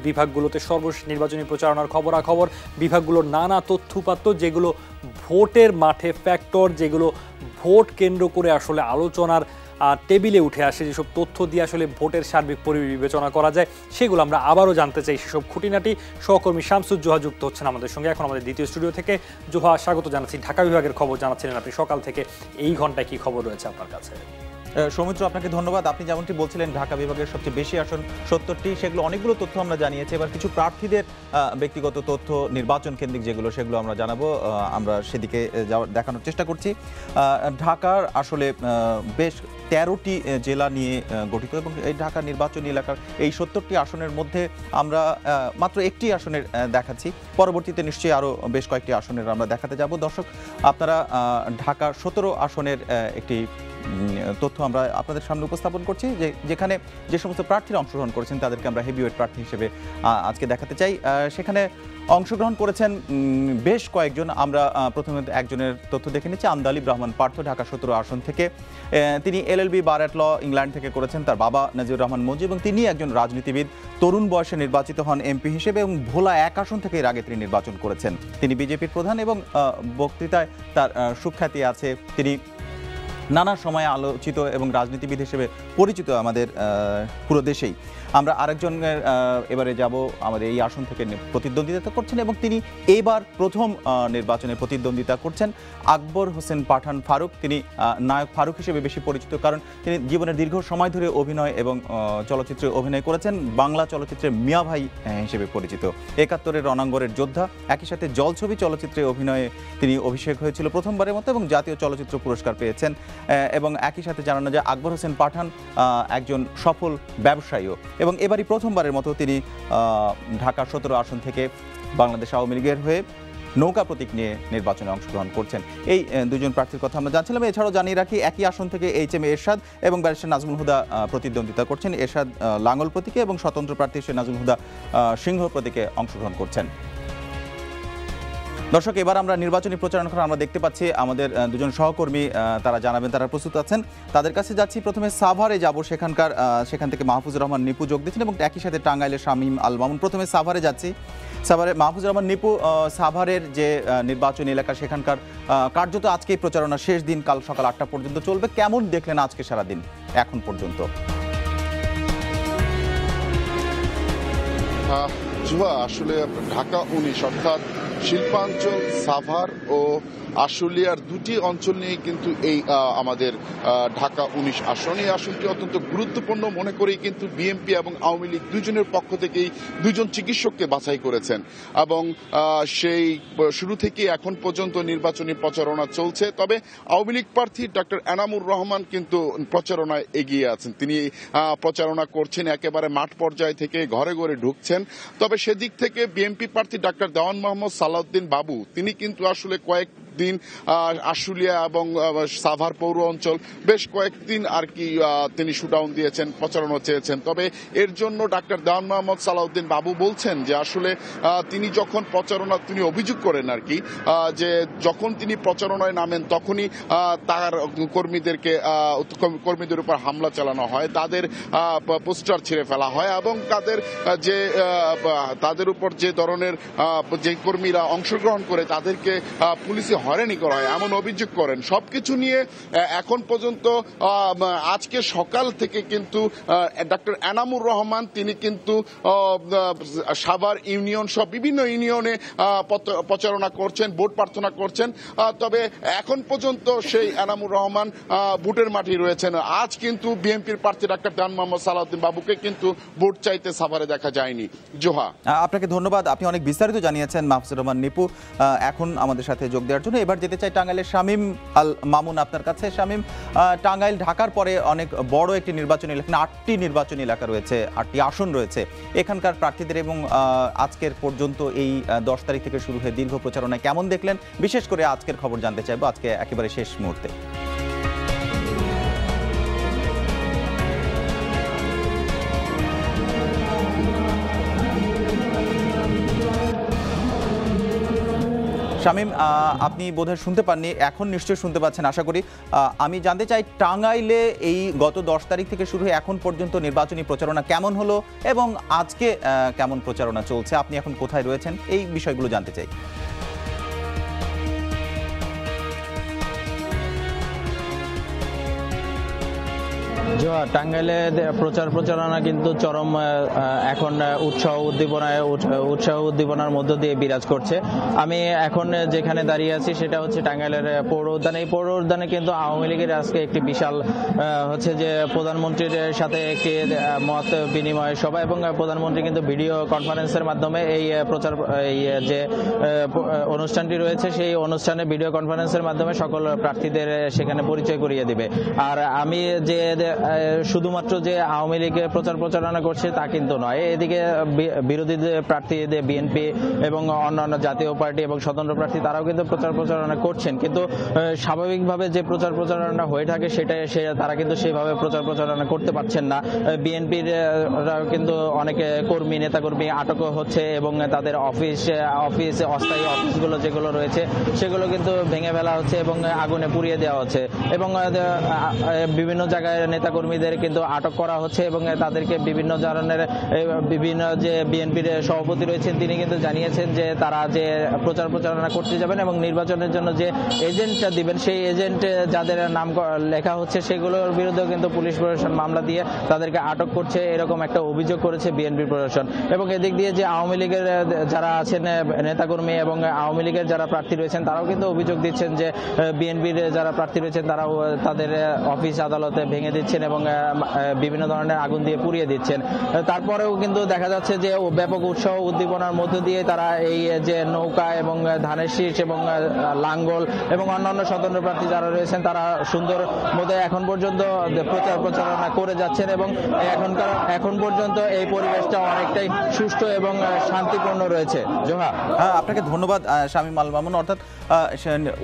বিভাগগুলোতে সর্বশেষ নির্বাচনী প্রচারণার খবরাখবর, বিভাগগুলোর নানা তথ্যপাত্র, যেগুলো ভোটের মাঠে ফ্যাক্টর, যেগুলো ভোট কেন্দ্র করে আসলে আলোচনার টেবিলে উঠে আসে, যেসব তথ্য দিয়ে আসলে ভোটের সার্বিক বিবেচনা করা যায়, সেগুলো আমরা আবারও জানতে চাই। সেসব খুঁটিনাটি সহকর্মী শামসুজ্জোহা যুক্ত হচ্ছেন আমাদের সঙ্গে। এখন আমাদের দ্বিতীয় স্টুডিও থেকে জোহা, স্বাগত জানাচ্ছি। ঢাকা বিভাগের খবর জানাচ্ছিলেন আপনি সকাল থেকে, এই ঘন্টায় কি খবর রয়েছে আপনার কাছে?
সৌমিত্র, আপনাকে ধন্যবাদ। আপনি যেমনটি বলছিলেন, ঢাকা বিভাগের সবচেয়ে বেশি আসন 70টি, সেগুলো অনেকগুলো তথ্য আমরা জানিয়েছি। এবার কিছু প্রার্থীদের ব্যক্তিগত তথ্য, নির্বাচন কেন্দ্রিক যেগুলো, সেগুলো আমরা জানাবো। আমরা সেদিকে দেখানোর চেষ্টা করছি। ঢাকার আসলে বেশ 13টি জেলা নিয়ে গঠিত এবং এই ঢাকা নির্বাচনী এলাকার এই 70টি আসনের মধ্যে আমরা মাত্র একটি আসনের দেখাচ্ছি। পরবর্তীতে নিশ্চয়ই আরও বেশ কয়েকটি আসনের আমরা দেখাতে যাব। দর্শক, আপনারা ঢাকার 17 আসনের একটি তথ্য আমরা আপনাদের সামনে উপস্থাপন করছি, যেখানে যে সমস্ত প্রার্থীরা অংশগ্রহণ করেছেন তাদেরকে আমরা হেভিওয়েট প্রার্থী হিসেবে আজকে দেখাতে চাই। সেখানে অংশগ্রহণ করেছেন বেশ কয়েকজন। আমরা প্রথমে একজনের তথ্য দেখে নিচ্ছি। আন্দালিব রহমান পার্থ ঢাকা 17 আসন থেকে, তিনি LLB bar at law England থেকে করেছেন। তার বাবা নাজিউর রহমান মঞ্জু এবং তিনি একজন রাজনীতিবিদ, তরুণ বয়সে নির্বাচিত হন MP হিসেবে এবং ভোলা 1 আসন থেকে এর আগে তিনি নির্বাচন করেছেন। তিনি বিজেপির প্রধান এবং বক্তৃতায় তার সুখ্যাতি আছে। তিনি নানা সময়ে আলোচিত এবং রাজনীতিবিদ হিসেবে পরিচিত আমাদের পুরো দেশেই। আমরা আরেকজনের এবারে যাব, আমাদের এই আসন থেকে প্রতিদ্বন্দ্বিতা করছেন এবং তিনি এবার প্রথম নির্বাচনে প্রতিদ্বন্দ্বিতা করছেন, আকবর হোসেন পাঠান ফারুক। তিনি নায়ক ফারুক হিসেবে বেশি পরিচিত, কারণ তিনি জীবনের দীর্ঘ সময় ধরে অভিনয় এবং চলচ্চিত্রে অভিনয় করেছেন। বাংলা চলচ্চিত্রে মিয়া ভাই হিসেবে পরিচিত, 71-এর রণাঙ্গনের যোদ্ধা। একই সাথে জলছবি চলচ্চিত্রে অভিনয়ে তিনি অভিষেক হয়েছিল প্রথমবারের মতো এবং জাতীয় চলচ্চিত্র পুরস্কার পেয়েছেন। এবং একই সাথে জানানো যায় আকবর হোসেন পাঠান একজন সফল ব্যবসায়ীও এবং এবারই প্রথমবারের মতো তিনি ঢাকা 17 আসন থেকে বাংলাদেশ আওয়ামী লীগের হয়ে নৌকা প্রতীক নিয়ে নির্বাচনে অংশগ্রহণ করছেন। এই দুজন প্রার্থীর কথা আমরা জানছিলাম। এছাড়াও জানিয়ে রাখি, একই আসন থেকে HM এরশাদ এবং ব্যারিস্টার নাজমুল হুদা প্রতিদ্বন্দ্বিতা করছেন। এরশাদ লাঙ্গল প্রতীকে এবং স্বতন্ত্র প্রার্থী হিসেবে নাজমুল হুদা সিংহ প্রতীকে অংশগ্রহণ করছেন। দর্শক, এবার আমরা নির্বাচনী প্রচারণা আমরা দেখতে পাচ্ছি আমাদের দুজন সহকর্মী তারা জানাবেন তারা প্রস্তুত আছেন। তাদের কাছে যাচ্ছি। প্রথমে সাভারে যাব, সেখান থেকে মাহফুজুর রহমান নিপু যোগ দিচ্ছেন এবং একই সাথে টাঙ্গাইলের শামীম আল মামুন। প্রথমে সাভারে যাচ্ছি। সাভারে মাহফুজুর রহমান নিপু, সাভারের যে নির্বাচনী এলাকা সেখানকার কার্যত আজকেই প্রচারণা শেষ দিন, কাল সকাল 8টা পর্যন্ত চলবে। কেমন দেখলেন আজকে সারাদিন এখন পর্যন্ত?
আসলে ঢাকা 19 অর্থাৎ শিল্পাঞ্চল, সাভার ও আশুলিয়ার দুটি অঞ্চল নিয়ে কিন্তু এই আমাদের ঢাকা 19 আসন। এই আসনটি অত্যন্ত গুরুত্বপূর্ণ মনে করেই কিন্তু বিএনপি এবং আওয়ামী লীগ দুজনের পক্ষ থেকেই দুজন চিকিৎসককে বাছাই করেছেন এবং সেই শুরু থেকে এখন পর্যন্ত নির্বাচনী প্রচারণা চলছে। তবে আওয়ামী লীগ প্রার্থী ডক্টর এনামুর রহমান কিন্তু প্রচারণায় এগিয়ে আছেন। তিনি প্রচারণা করছেন, একেবারে মাঠ পর্যায় থেকে ঘরে ঘরে ঢুকছেন। তবে সেদিক থেকে বিএনপি প্রার্থী ডক্টর দেওয়ান মোহাম্মদ সালাউদ্দিন বাবু তিনি কিন্তু আসলে কয়েকদিন আশুলিয়া এবং সাভার পৌর অঞ্চল বেশ কয়েকদিন আর কি তিনি শুটডাউন দিয়েছেন, প্রচারণা চেয়েছেন। তবে এর জন্য ডক্টর দেওয়ান মোহাম্মদ সালাউদ্দিন বাবু বলছেন যে আসলে তিনি যখন প্রচারণা তিনি অভিযোগ করেন আর কি যে যখন তিনি প্রচারণায় নামেন তখনই তার কর্মীদের উপর হামলা চালানো হয়, তাদের পোস্টার ছিঁড়ে ফেলা হয় এবং তাদের উপর যে ধরনের যে কর্মীরা অংশগ্রহণ করে তাদেরকে পুলিশে হয়রানি করা হয় এমন অভিযোগ করেন। সবকিছু নিয়ে এখন পর্যন্ত আজকে সকাল থেকে কিন্তু ডক্টর এনামুর রহমান তিনি কিন্তু সাভার ইউনিয়ন সব বিভিন্ন ইউনিয়নে প্রচারণা করছেন, ভোট প্রার্থনা করছেন। তবে এখন পর্যন্ত সেই এনামুর রহমান ভোটের মাঠে রয়েছেন। আজ কিন্তু বিএনপির প্রার্থী ডক্টর দেওয়ান মোহাম্মদ সালাউদ্দিন বাবুকে কিন্তু ভোট চাইতে সাভারে দেখা যায়নি। জোহা, আপনাকে
ধন্যবাদ। আপনি অনেক বিস্তারিত জানিয়েছেন মাহফুজুর রহমান নিপু এখন আমাদের সাথে যোগ দেওয়ার জন্য। এবার যেতে চাই টাঙ্গাইলের শামীম আল মামুন আপনার কাছে। শামীম, টাঙ্গাইল ঢাকার পরে অনেক বড় একটি নির্বাচনী এলাকা, 8টি নির্বাচনী এলাকা রয়েছে, 8টি আসন রয়েছে। এখানকার প্রার্থীদের এবং আজকের পর্যন্ত এই 10 তারিখ থেকে শুরু হয়ে দীর্ঘ প্রচারণায় কেমন দেখলেন? বিশেষ করে আজকের খবর জানতে চাইবো, আজকে একেবারে শেষ মুহূর্তে। শামীম, আপনি বোধহয় শুনতে পাননি, এখন নিশ্চয়ই শুনতে পাচ্ছেন আশা করি। আমি জানতে চাই টাঙ্গাইলে এই গত 10 তারিখ থেকে শুরু হয়ে এখন পর্যন্ত নির্বাচনী প্রচারণা কেমন হলো এবং আজকে কেমন প্রচারণা চলছে, আপনি এখন কোথায় রয়েছেন, এই বিষয়গুলো জানতে চাই।
টাঙ্গাইলে প্রচারণা কিন্তু চরম এখন উৎসাহ উদ্দীপনার মধ্য দিয়ে বিরাজ করছে। আমি এখন যেখানে দাঁড়িয়ে আছি সেটা হচ্ছে টাঙ্গাইলের পৌর উদ্যান। এই পৌর উদ্যানে কিন্তু আওয়ামী লীগের আজকে একটি বিশাল হচ্ছে যে প্রধানমন্ত্রীর সাথে একটি মত বিনিময় সভা এবং প্রধানমন্ত্রী কিন্তু ভিডিও কনফারেন্সের মাধ্যমে এই যে অনুষ্ঠানটি রয়েছে সেই অনুষ্ঠানে ভিডিও কনফারেন্সের মাধ্যমে সকল প্রার্থীদের সেখানে পরিচয় করিয়ে দিবে। আর আমি যে শুধুমাত্র যে আওয়ামী লীগের প্রচার প্রচারণা করছে তা কিন্তু নয়, এদিকে বিরোধী প্রার্থী বিএনপি এবং অন্যান্য জাতীয় পার্টি এবং স্বতন্ত্র প্রার্থী তারাও কিন্তু প্রচার প্রচারণা করছেন, কিন্তু স্বাভাবিকভাবে যে প্রচার প্রচারণা হয়ে থাকে তারা কিন্তু সেইভাবে প্রচার প্রচারণা করতে পারছেন না। বিএনপির কিন্তু অনেকে নেতাকর্মী আটক হচ্ছে এবং তাদের অস্থায়ী অফিসগুলো যেগুলো রয়েছে সেগুলো কিন্তু ভেঙে ফেলা হচ্ছে এবং আগুনে পুড়িয়ে দেওয়া হচ্ছে এবং বিভিন্ন জায়গায় নেতাকর্মীদের কিন্তু আটক করা হচ্ছে এবং তাদেরকে বিভিন্ন ধরনের যে বিএনপির সভাপতি রয়েছেন তিনি কিন্তু জানিয়েছেন যে তারা যে প্রচার প্রচারণা করতে যাবেন এবং নির্বাচনের জন্য যে এজেন্টটা দিবেন সেই এজেন্ট যাদের নাম লেখা হচ্ছে সেগুলোর বিরুদ্ধেও কিন্তু পুলিশ প্রশাসন মামলা দিয়ে তাদেরকে আটক করছে, এরকম একটা অভিযোগ করেছে বিএনপি প্রশাসন। এবং এদিক দিয়ে যে আওয়ামী লীগের যারা আছেন নেতাকর্মী এবং আওয়ামী লীগের যারা প্রার্থী রয়েছেন তারাও কিন্তু অভিযোগ দিচ্ছেন যে বিএনপির যারা প্রার্থী রয়েছেন তারাও তাদের অফিস আদালতে ভেঙে দিচ্ছেন এবং বিভিন্ন ধরনের আগুন দিয়ে পুড়িয়ে দিচ্ছেন। তারপরেও কিন্তু দেখা যাচ্ছে যে ব্যাপক উৎসাহ উদ্দীপনার মধ্য দিয়ে তারা এই যে নৌকা এবং ধানের শীষ এবং লাঙ্গল এবং অন্যান্য স্বতন্ত্র প্রার্থী যারা রয়েছেন তারা সুন্দর মতো এখন পর্যন্ত প্রচার প্রচারণা করে যাচ্ছেন এবং এখন পর্যন্ত এই পরিবেশটা অনেকটাই সুষ্ঠু এবং শান্তিপূর্ণ রয়েছে। জোহা,
আপনাকে ধন্যবাদ শামীম আল মামুন। অর্থাৎ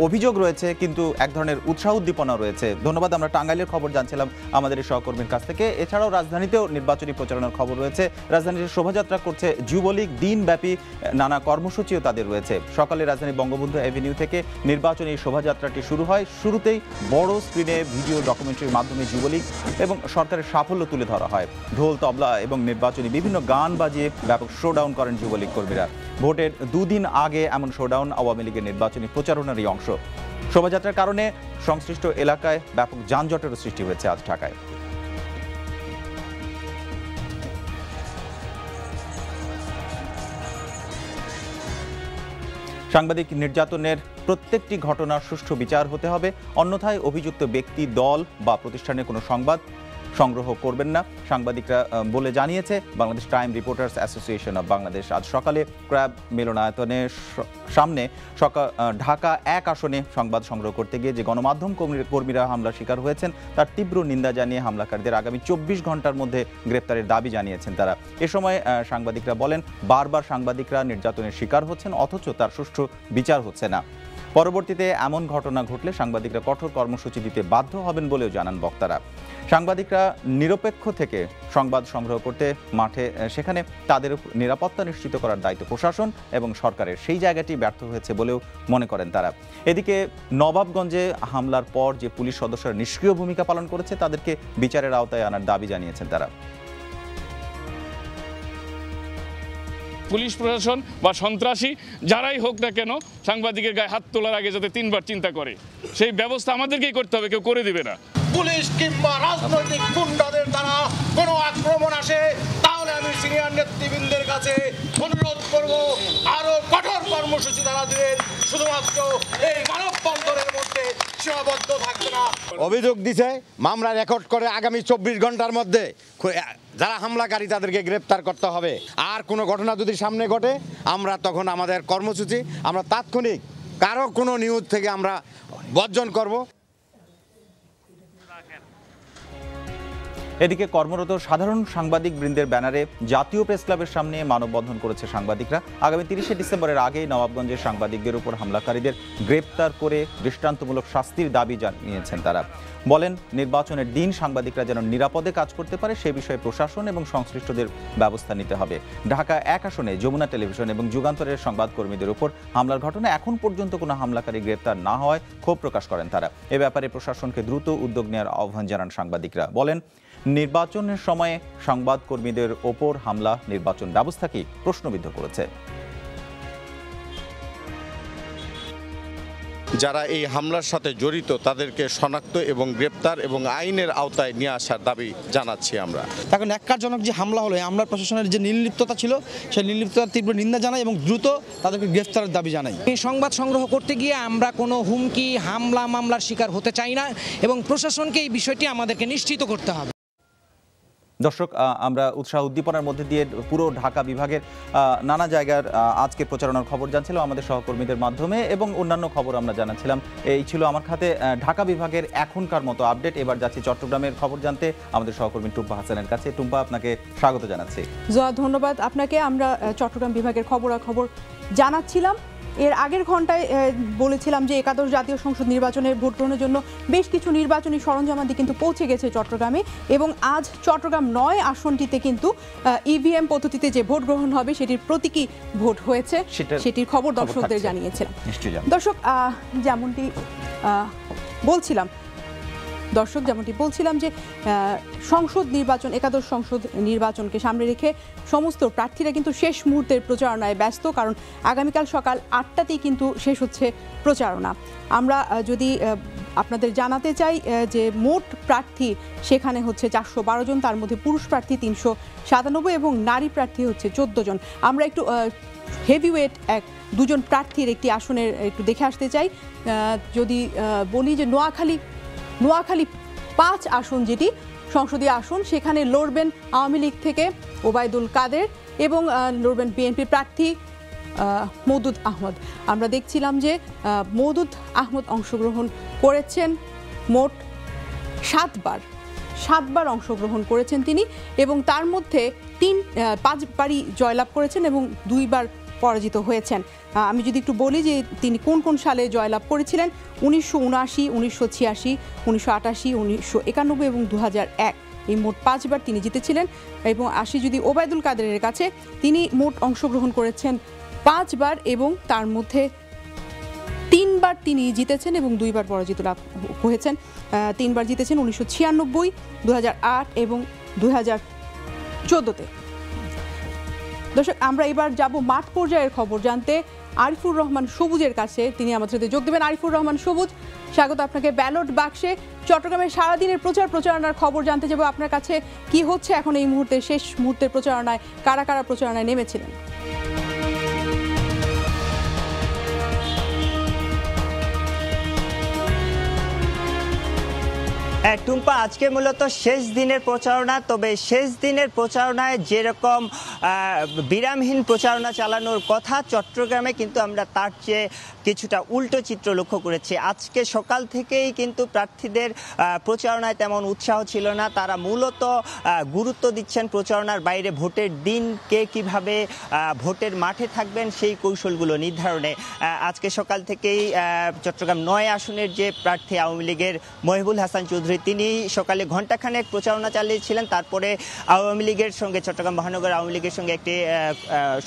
অভিযোগ রয়েছে কিন্তু এক ধরনের উৎসাহ উদ্দীপনা রয়েছে। ধন্যবাদ। আমরা টাঙ্গাইলের খবর জানছিলাম আমাদের এই সহকর্মীর কাছ থেকে। এছাড়াও রাজধানীতেও নির্বাচনী প্রচারণার খবর রয়েছে। রাজধানীতে শোভাযাত্রা করছে যুবলীগ, দিনব্যাপী নানা কর্মসূচিও তাদের রয়েছে। সকালে রাজধানী বঙ্গবন্ধু অ্যাভিনিউ থেকে নির্বাচনী শোভাযাত্রাটি শুরু হয়। শুরুতেই বড় স্ক্রিনে ভিডিও ডকুমেন্টারির মাধ্যমে যুবলীগ এবং সরকারের সাফল্য তুলে ধরা হয়। ঢোল, তবলা এবং নির্বাচনী বিভিন্ন গান বাজিয়ে ব্যাপক শোডাউন করেন যুবলীগ কর্মীরা। ভোটের দুদিন আগে এমন শোডাউন আওয়ামী লীগের নির্বাচনী প্রচারণারই অংশ। শোভাযাত্রার কারণে সংশ্লিষ্ট এলাকায় ব্যাপক যানজটেরও সৃষ্টি হয়েছে আজ ঢাকায়। সাংবাদিক নির্যাতনের প্রত্যেকটি ঘটনার সুষ্ঠু বিচার হতে হবে, অন্যথায় অভিযুক্ত ব্যক্তি, দল বা প্রতিষ্ঠানের কোনো সংবাদ সংগ্রহ করবেন না, সাংবাদিকরা বলে জানিয়েছে Bangladesh time reporters association of Bangladesh. আজ সকালে ক্র্যাব মিলনায়তনের সামনে ঢাকা 1 আসনে সংবাদ সংগ্রহ করতে গিয়ে যে গণমাধ্যম কর্মীরা হামলার শিকার হয়েছেন তার তীব্র নিন্দা জানিয়ে হামলাকারীদের আগামী 24 ঘন্টার মধ্যে গ্রেপ্তারের দাবি জানিয়েছেন তারা। এ সময় সাংবাদিকরা বলেন, বারবার সাংবাদিকরা নির্যাতনের শিকার হচ্ছেন অথচ তার সুষ্ঠু বিচার হচ্ছে না। পরবর্তীতে এমন ঘটনা ঘটলে সাংবাদিকরা কঠোর কর্মসূচি দিতে বাধ্য হবেন বলেও জানান বক্তারা। সাংবাদিকরা নিরপেক্ষ থেকে সংবাদ সংগ্রহ করতে মাঠে সেখানে তাদের নিরাপত্তা নিশ্চিত করার দায়িত্ব প্রশাসন এবং সরকারের, সেই জায়গাটি ব্যর্থ হয়েছে বলেও মনে করেন তারা। এদিকে নবাবগঞ্জে হামলার পর যে পুলিশ সদস্যরা নিষ্ক্রিয় ভূমিকা পালন করেছে তাদেরকে বিচারের আওতায় আনার দাবি জানিয়েছেন তারা।
পুলিশ প্রশাসন বা সন্ত্রাসী যারাই হোক না কেন সাংবাদিকের গায়ে হাত তোলার আগে যাতে 3 বার চিন্তা করে, সেই ব্যবস্থা আমাদেরকেই করতে হবে, কেউ করে দিবে না।
পুলিশ কিংবা রাজনৈতিক গুন্ডাদের দ্বারা কোনো আক্রমণ আসে তাহলে আমি সিনিয়র নেতৃবৃন্দের কাছে অনুরোধ করব আরো কঠোর কর্মসূচি তারা দিবেন, শুধুমাত্র এই মানববন্ধনের মধ্যে সীমাবদ্ধ থাকবে না।
অভিযোগ দিছে, মামলা রেকর্ড করে আগামী 24 ঘন্টার মধ্যে যারা হামলাকারী তাদেরকে গ্রেপ্তার করতে হবে। আর কোনো ঘটনা যদি সামনে ঘটে আমরা তখন আমাদের কর্মসূচি আমরা তাৎক্ষণিক কারো কোনো নিউজ থেকে আমরা বর্জন করব।
এদিকে কর্মরত সাধারণ সাংবাদিক বৃন্দের ব্যানারে জাতীয় প্রেস ক্লাবের সামনে মানববন্ধন করেছে সাংবাদিকরা। আগামী 30শে ডিসেম্বরের আগেই নবাবগঞ্জের সাংবাদিকদের উপর হামলাকারীদের গ্রেপ্তার করে দৃষ্টান্তমূলক শাস্তির দাবি জানিয়েছেন তারা। বলেন, নির্বাচনের দিন সাংবাদিকরা যেন নিরাপদে কাজ করতে পারে সে বিষয়ে প্রশাসন এবং সংশ্লিষ্টদের ব্যবস্থা নিতে হবে। ঢাকা 1 আসনে যমুনা টেলিভিশন এবং যুগান্তরের সংবাদকর্মীদের উপর হামলার ঘটনা এখন পর্যন্ত কোনো হামলাকারী গ্রেপ্তার না হওয়ায় ক্ষোভ প্রকাশ করেন তারা। এ ব্যাপারে প্রশাসনকে দ্রুত উদ্যোগ নেওয়ার আহ্বান জানান সাংবাদিকরা। বলেন, নির্বাচনের সময়ে সংবাদকর্মীদের ওপর হামলা নির্বাচন ব্যবস্থাকেই প্রশ্নবিদ্ধ করেছে।
যারা এই হামলার সাথে জড়িত তাদেরকে শনাক্ত এবং গ্রেপ্তার এবং আইনের আওতায় নিয়ে আসার দাবি জানাচ্ছি আমরা।
এখন ন্যাক্কারজনক যে হামলা হলো, আমরা প্রশাসনের যে নির্লিপ্ততা ছিল সেই নির্লিপ্ততার তীব্র নিন্দা জানাই এবং দ্রুত তাদেরকে গ্রেফতারের দাবি জানাই।
এই সংবাদ সংগ্রহ করতে গিয়ে আমরা কোনো হুমকি, হামলা, মামলার শিকার হতে চাই না এবং প্রশাসনকে এই বিষয়টি আমাদেরকে নিশ্চিত করতে হবে।
দর্শক, আমরা উৎসাহ উদ্দীপনার মধ্যে দিয়ে পুরো ঢাকা বিভাগের নানা জায়গার আজকে প্রচারণার খবর জানছিলাম আমাদের সহকর্মীদের মাধ্যমে, এবং অন্যান্য খবর আমরা জানাচ্ছিলাম। এই ছিল আমার খাতে ঢাকা বিভাগের এখনকার মতো আপডেট। এবার যাচ্ছি চট্টগ্রামের খবর জানতে আমাদের সহকর্মী টুম্পা হাসানের কাছে। টুম্পা, আপনাকে স্বাগত জানাচ্ছি।
ধন্যবাদ আপনাকে। আমরা চট্টগ্রাম বিভাগের খবরাখবর জানাচ্ছিলাম। এর আগের ঘন্টায় বলেছিলাম যে একাদশ জাতীয় সংসদ নির্বাচনের ভোট গ্রহণের জন্য বেশ কিছু নির্বাচনী সরঞ্জামাদি কিন্তু পৌঁছে গেছে চট্টগ্রামে, এবং আজ চট্টগ্রাম ৯ আসনটিতে কিন্তু ইভিএম পদ্ধতিতে যে ভোট গ্রহণ হবে সেটির প্রতীকী ভোট হয়েছে, সেটির খবর দর্শকদের জানিয়েছিলাম। দর্শক, যেমনটি বলছিলাম যে সংসদ নির্বাচন, একাদশ সংসদ নির্বাচনকে সামনে রেখে সমস্ত প্রার্থীরা কিন্তু শেষ মুহূর্তের প্রচারণায় ব্যস্ত, কারণ আগামীকাল সকাল ৮টাতেই কিন্তু শেষ হচ্ছে প্রচারণা। আমরা যদি আপনাদের জানাতে চাই যে মোট প্রার্থী সেখানে হচ্ছে ৪১২ জন, তার মধ্যে পুরুষ প্রার্থী ৩৯৭ এবং নারী প্রার্থী হচ্ছে ১৪ জন। আমরা একটু হেভিওয়েট দুজন প্রার্থীর একটি আসনের একটু দেখে আসতে চাই। যদি বলি যে নোয়াখালী ৫ আসন, যেটি সংসদীয় আসন, সেখানে লড়বেন আওয়ামী লীগ থেকে ওবায়দুল কাদের এবং লড়বেন বিএনপি প্রার্থী মওদুদ আহমদ। আমরা দেখছিলাম যে মওদুদ আহমদ অংশগ্রহণ করেছেন মোট 7বার অংশগ্রহণ করেছেন তিনি, এবং তার মধ্যে 5বারই জয়লাভ করেছেন এবং 2বার পরাজিত হয়েছেন। আমি যদি একটু বলি যে তিনি কোন কোন সালে জয়লাভ করেছিলেন: 1979, 1986, 1988, 1991 এবং 2001। এই মোট 5বার তিনি জিতেছিলেন। এবং আসি যদি ওবায়দুল কাদেরের কাছে, তিনি মোট অংশগ্রহণ করেছেন 5বার এবং তার মধ্যে 3বার তিনি জিতেছেন এবং 2বার পরাজিত লাভ হয়েছেন। 3বার জিতেছেন 1996, 2008 এবং 2014-তে। দর্শক, আমরা এবার যাব মাঠ পর্যায়ের খবর জানতে আরিফুর রহমান সবুজের কাছে। তিনি আমাদের সাথে যোগ দেবেন। আরিফুর রহমান সবুজ, স্বাগত আপনাকে ব্যালট বাক্সে। চট্টগ্রামের সারাদিনের প্রচারণার খবর জানতে যাব আপনার কাছে। কি হচ্ছে এখন এই মুহূর্তে, শেষ মুহূর্তের প্রচারণায়? কারা কারা প্রচারণায় নেমেছিলেন?
টুম্পা, আজকে মূলত শেষ দিনের প্রচারণা। তবে শেষ দিনের প্রচারণায় যেরকম বিরামহীন প্রচারণা চালানোর কথা চট্টগ্রামে, কিন্তু আমরা তার চেয়ে কিছুটা উল্টো চিত্র লক্ষ্য করেছি। আজকে সকাল থেকেই কিন্তু প্রার্থীদের প্রচারণায় তেমন উৎসাহ ছিল না। তারা মূলত গুরুত্ব দিচ্ছেন প্রচারণার বাইরে ভোটের দিন কে কিভাবে ভোটের মাঠে থাকবেন সেই কৌশলগুলো নির্ধারণে। আজকে সকাল থেকেই চট্টগ্রাম ৯ আসনের যে প্রার্থী আওয়ামী লীগের মহিবুল হাসান চৌধুরী, তিনি সকালে ঘণ্টাখানেক প্রচারণা চালিয়েছিলেন। তারপরে আওয়ামী লীগের সঙ্গে, চট্টগ্রাম মহানগর আওয়ামী লীগের সঙ্গে একটি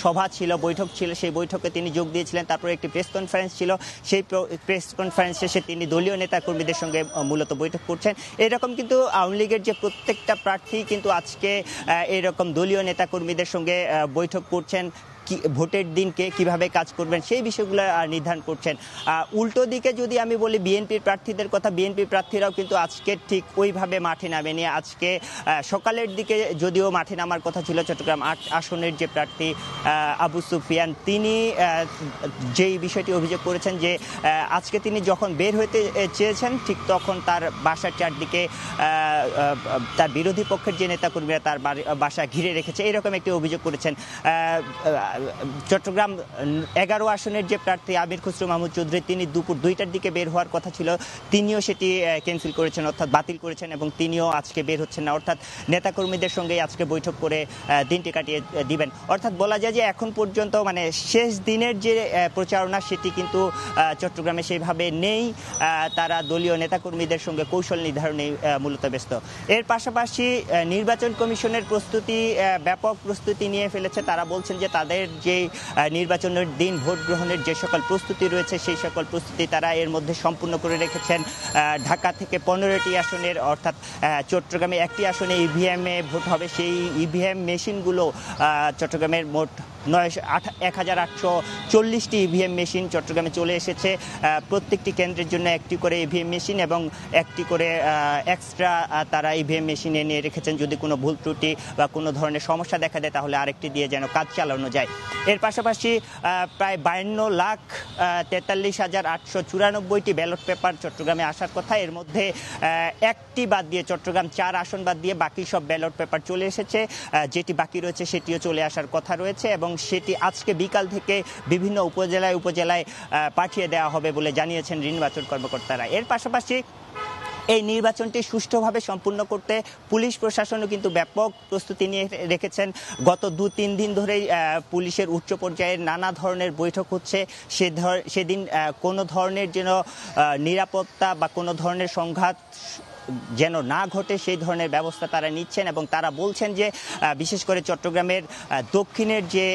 সভা ছিল, বৈঠক ছিল, সেই বৈঠকে তিনি যোগ দিয়েছিলেন। তারপরে একটি প্রেস কনফারেন্স ছিল, সেই প্রেস কনফারেন্স শেষে তিনি দলীয় নেতাকর্মীদের সঙ্গে মূলত বৈঠক করছেন। এরকম কিন্তু আওয়ামী লীগের যে প্রত্যেকটা প্রার্থী কিন্তু আজকে এরকম দলীয় নেতাকর্মীদের সঙ্গে বৈঠক করছেন, ভোটের দিনকে কিভাবে কাজ করবেন সেই বিষয়গুলো নির্ধারণ করছেন। উল্টো দিকে যদি আমি বলি বিএনপির প্রার্থীদের কথা, বিএনপি প্রার্থীরাও কিন্তু আজকে ঠিক ওইভাবে মাঠে নামেনি। আজকে সকালের দিকে যদিও মাঠে নামার কথা ছিল চট্টগ্রাম 8 আসনের যে প্রার্থী আবু সুফিয়ান, তিনি যেই বিষয়টি অভিযোগ করেছেন যে আজকে তিনি যখন বের হতে চেয়েছেন ঠিক তখন তার বাসার চারদিকে তার বিরোধী পক্ষের যে নেতাকর্মীরা তার বাসা ঘিরে রেখেছে, এরকম একটি অভিযোগ করেছেন। চট্টগ্রাম 11 আসনের যে প্রার্থী আমির খুসরো মাহমুদ চৌধুরী, তিনি দুপুর 2টার দিকে বের হওয়ার কথা ছিল, তিনিও সেটি ক্যান্সেল করেছেন, অর্থাৎ বাতিল করেছেন, এবং তিনিও আজকে বের হচ্ছেন না। অর্থাৎ নেতাকর্মীদের সঙ্গে আজকে বৈঠক করে দিনটি কাটিয়ে দিবেন। অর্থাৎ বলা যায় যে এখন পর্যন্ত মানে শেষ দিনের যে প্রচারণা সেটি কিন্তু চট্টগ্রামে সেইভাবে নেই। তারা দলীয় নেতাকর্মীদের সঙ্গে কৌশল নির্ধারণে মূলত ব্যস্ত। এর পাশাপাশি নির্বাচন কমিশনের প্রস্তুতি, ব্যাপক প্রস্তুতি নিয়ে ফেলেছে। তারা বলছেন যে তাদের যে নির্বাচনের দিন ভোট গ্রহণের যে সকল প্রস্তুতি রয়েছে সেই সকল প্রস্তুতি তারা এর মধ্যে সম্পূর্ণ করে রেখেছেন। ঢাকা থেকে 15টি আসনের, অর্থাৎ চট্টগ্রামে 1টি আসনে ইভিএমে ভোট হবে, সেই ইভিএম মেশিনগুলো চট্টগ্রামের মোট 1840টি ইভিএম মেশিন চট্টগ্রামে চলে এসেছে। প্রত্যেকটি কেন্দ্রের জন্য একটি করে ইভিএম মেশিন এবং একটি করে এক্সট্রা তারা ইভিএম মেশিন এনে রেখেছেন, যদি কোনো ভুল ত্রুটি বা কোনো ধরনের সমস্যা দেখা দেয় তাহলে আরেকটি দিয়ে যেন কাজ চালানো যায়। এর পাশাপাশি প্রায় 52,43,894টি ব্যালট পেপার চট্টগ্রামে আসার কথা। এর মধ্যে একটি বাদ দিয়ে, চট্টগ্রাম 4 আসন বাদ দিয়ে বাকি সব ব্যালট পেপার চলে এসেছে। যেটি বাকি রয়েছে সেটিও চলে আসার কথা রয়েছে এবং সেটি আজকে বিকাল থেকে বিভিন্ন উপজেলায় পাঠিয়ে দেওয়া হবে বলে জানিয়েছেন নির্বাচন কর্মকর্তারা। এর পাশাপাশি এই নির্বাচনটি সুষ্ঠুভাবে সম্পূর্ণ করতে পুলিশ প্রশাসনও কিন্তু ব্যাপক প্রস্তুতি নিয়ে রেখেছেন। গত 2-3 দিন ধরেই পুলিশের উচ্চ পর্যায়ের নানা ধরনের বৈঠক হচ্ছে। সেদিন কোনো ধরনের যেন নিরাপত্তা বা কোনো ধরনের সংঘাত যেন না ঘটে সেই ধরনের ব্যবস্থা তারা নিচ্ছেন এবং তারা বলছেন যে বিশেষ করে চট্টগ্রামের দক্ষিণের যে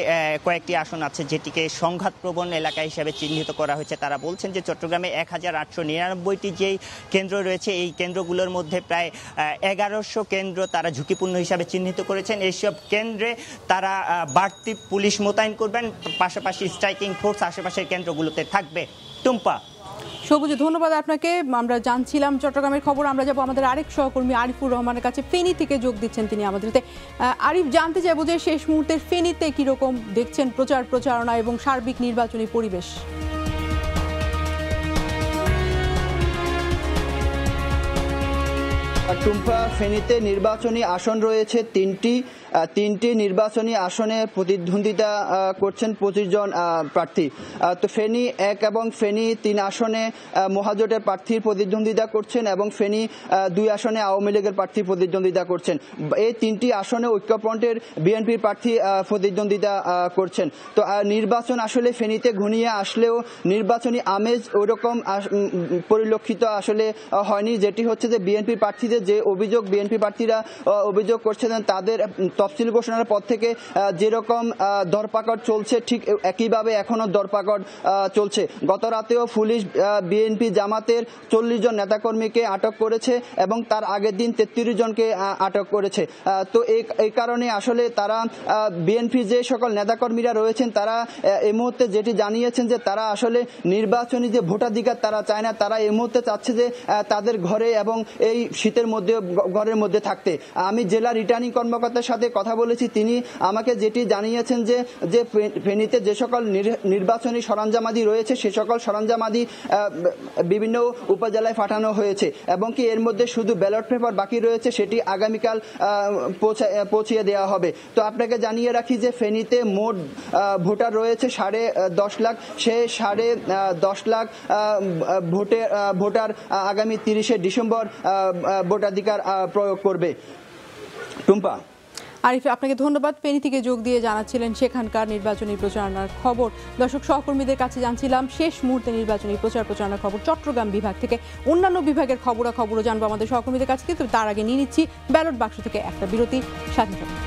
কয়েকটি আসন আছে যেটিকে সংঘাতপ্রবণ এলাকা হিসেবে চিহ্নিত করা হয়েছে, তারা বলছেন যে চট্টগ্রামে 1899টি যেই কেন্দ্র রয়েছে এই কেন্দ্রগুলোর মধ্যে প্রায় 1100 কেন্দ্র তারা ঝুঁকিপূর্ণ হিসাবে চিহ্নিত করেছেন। এইসব কেন্দ্রে তারা বাড়তি পুলিশ মোতায়েন করবেন, পাশাপাশি স্ট্রাইকিং ফোর্স আশেপাশের কেন্দ্রগুলোতে থাকবে। টুম্পা।
সবুজ, ধন্যবাদ আপনাকে। আমরা জানছিলাম চট্টগ্রামের খবর। আমরা যাব আমাদের আরেক সহকর্মী আরিফুর রহমানের কাছে, ফেনী থেকে যোগ দিচ্ছেন তিনি আমাদের। আরিফ, জানতে চাইবো যে শেষ মুহূর্তের ফেনীতে কিরকম দেখছেন প্রচারণা এবং সার্বিক নির্বাচনী পরিবেশ?
টুম্পা, ফেনীতে নির্বাচনী আসন রয়েছে তিনটি নির্বাচনী আসনে প্রতিদ্বন্দ্বিতা করছেন 25 জন প্রার্থী। তো ফেনী 1 এবং ফেনী 3 আসনে মহাজোটের প্রার্থীর প্রতিদ্বন্দ্বিতা করছেন এবং ফেনী 2 আসনে আওয়ামী লীগের প্রার্থী প্রতিদ্বন্দ্বিতা করছেন। এই 3টি আসনে ঐক্যফ্রন্টের বিএনপির প্রার্থী প্রতিদ্বন্দ্বিতা করছেন। তো নির্বাচন আসলে ফেনীতে ঘনিয়ে আসলেও নির্বাচনী আমেজ ওইরকম পরিলক্ষিত আসলে হয়নি। যেটি হচ্ছে যে বিএনপি প্রার্থীদের যে অভিযোগ, বিএনপি প্রার্থীরা অভিযোগ করছিলেন তাদের তফসিল ঘোষণার পর থেকে যেরকম দরপাকড় চলছে ঠিক একইভাবে এখনো দরপাকড় চলছে। গত রাতেও পুলিশ বিএনপি জামাতের 40 জন নেতাকর্মীকে আটক করেছে এবং তার আগের দিন 33 জনকে আটক করেছে। তো এই কারণে আসলে তারা বিএনপি যে সকল নেতাকর্মীরা রয়েছেন তারা এই মুহূর্তে যেটি জানিয়েছেন যে তারা আসলে নির্বাচনী যে ভোটাধিকার তারা চায় না, তারা এই মুহূর্তে চাচ্ছে যে তাদের ঘরে এবং এই শীতের মধ্যে ঘরের মধ্যে থাকতে। আমি জেলা রিটার্নিং কর্মকর্তার সাথে কথা বলেছি, তিনি আমাকে যেটি জানিয়েছেন যে ফেনীতে যে সকল নির্বাচনী সরঞ্জামাদি রয়েছে সে সকল সরঞ্জামাদি বিভিন্ন উপজেলায় পাঠানো হয়েছে এবং কি এর মধ্যে শুধু ব্যালট পেপার বাকি রয়েছে, সেটি আগামীকাল পৌঁছিয়ে দেওয়া হবে। তো আপনাকে জানিয়ে রাখি যে ফেনীতে মোট ভোটার রয়েছে 10.5 লাখ। সে 10.5 লাখ ভোটার আগামী 30শে ডিসেম্বর ভোটাধিকার প্রয়োগ করবে। টুম্পা।
আরিফ, আপনাকে ধন্যবাদ। ফেনী থেকে যোগ দিয়ে জানাচ্ছিলেন সেখানকার নির্বাচনী প্রচারণার খবর। দর্শক সহকর্মীদের কাছে জানছিলাম শেষ মুহূর্তে নির্বাচনী প্রচারণার খবর চট্টগ্রাম বিভাগ থেকে। অন্যান্য বিভাগের খবরও জানবো আমাদের সহকর্মীদের কাছ থেকে। তার আগে নিয়ে নিচ্ছি ব্যালট বাক্স থেকে একটা বিরতি। সাথে থাকুন।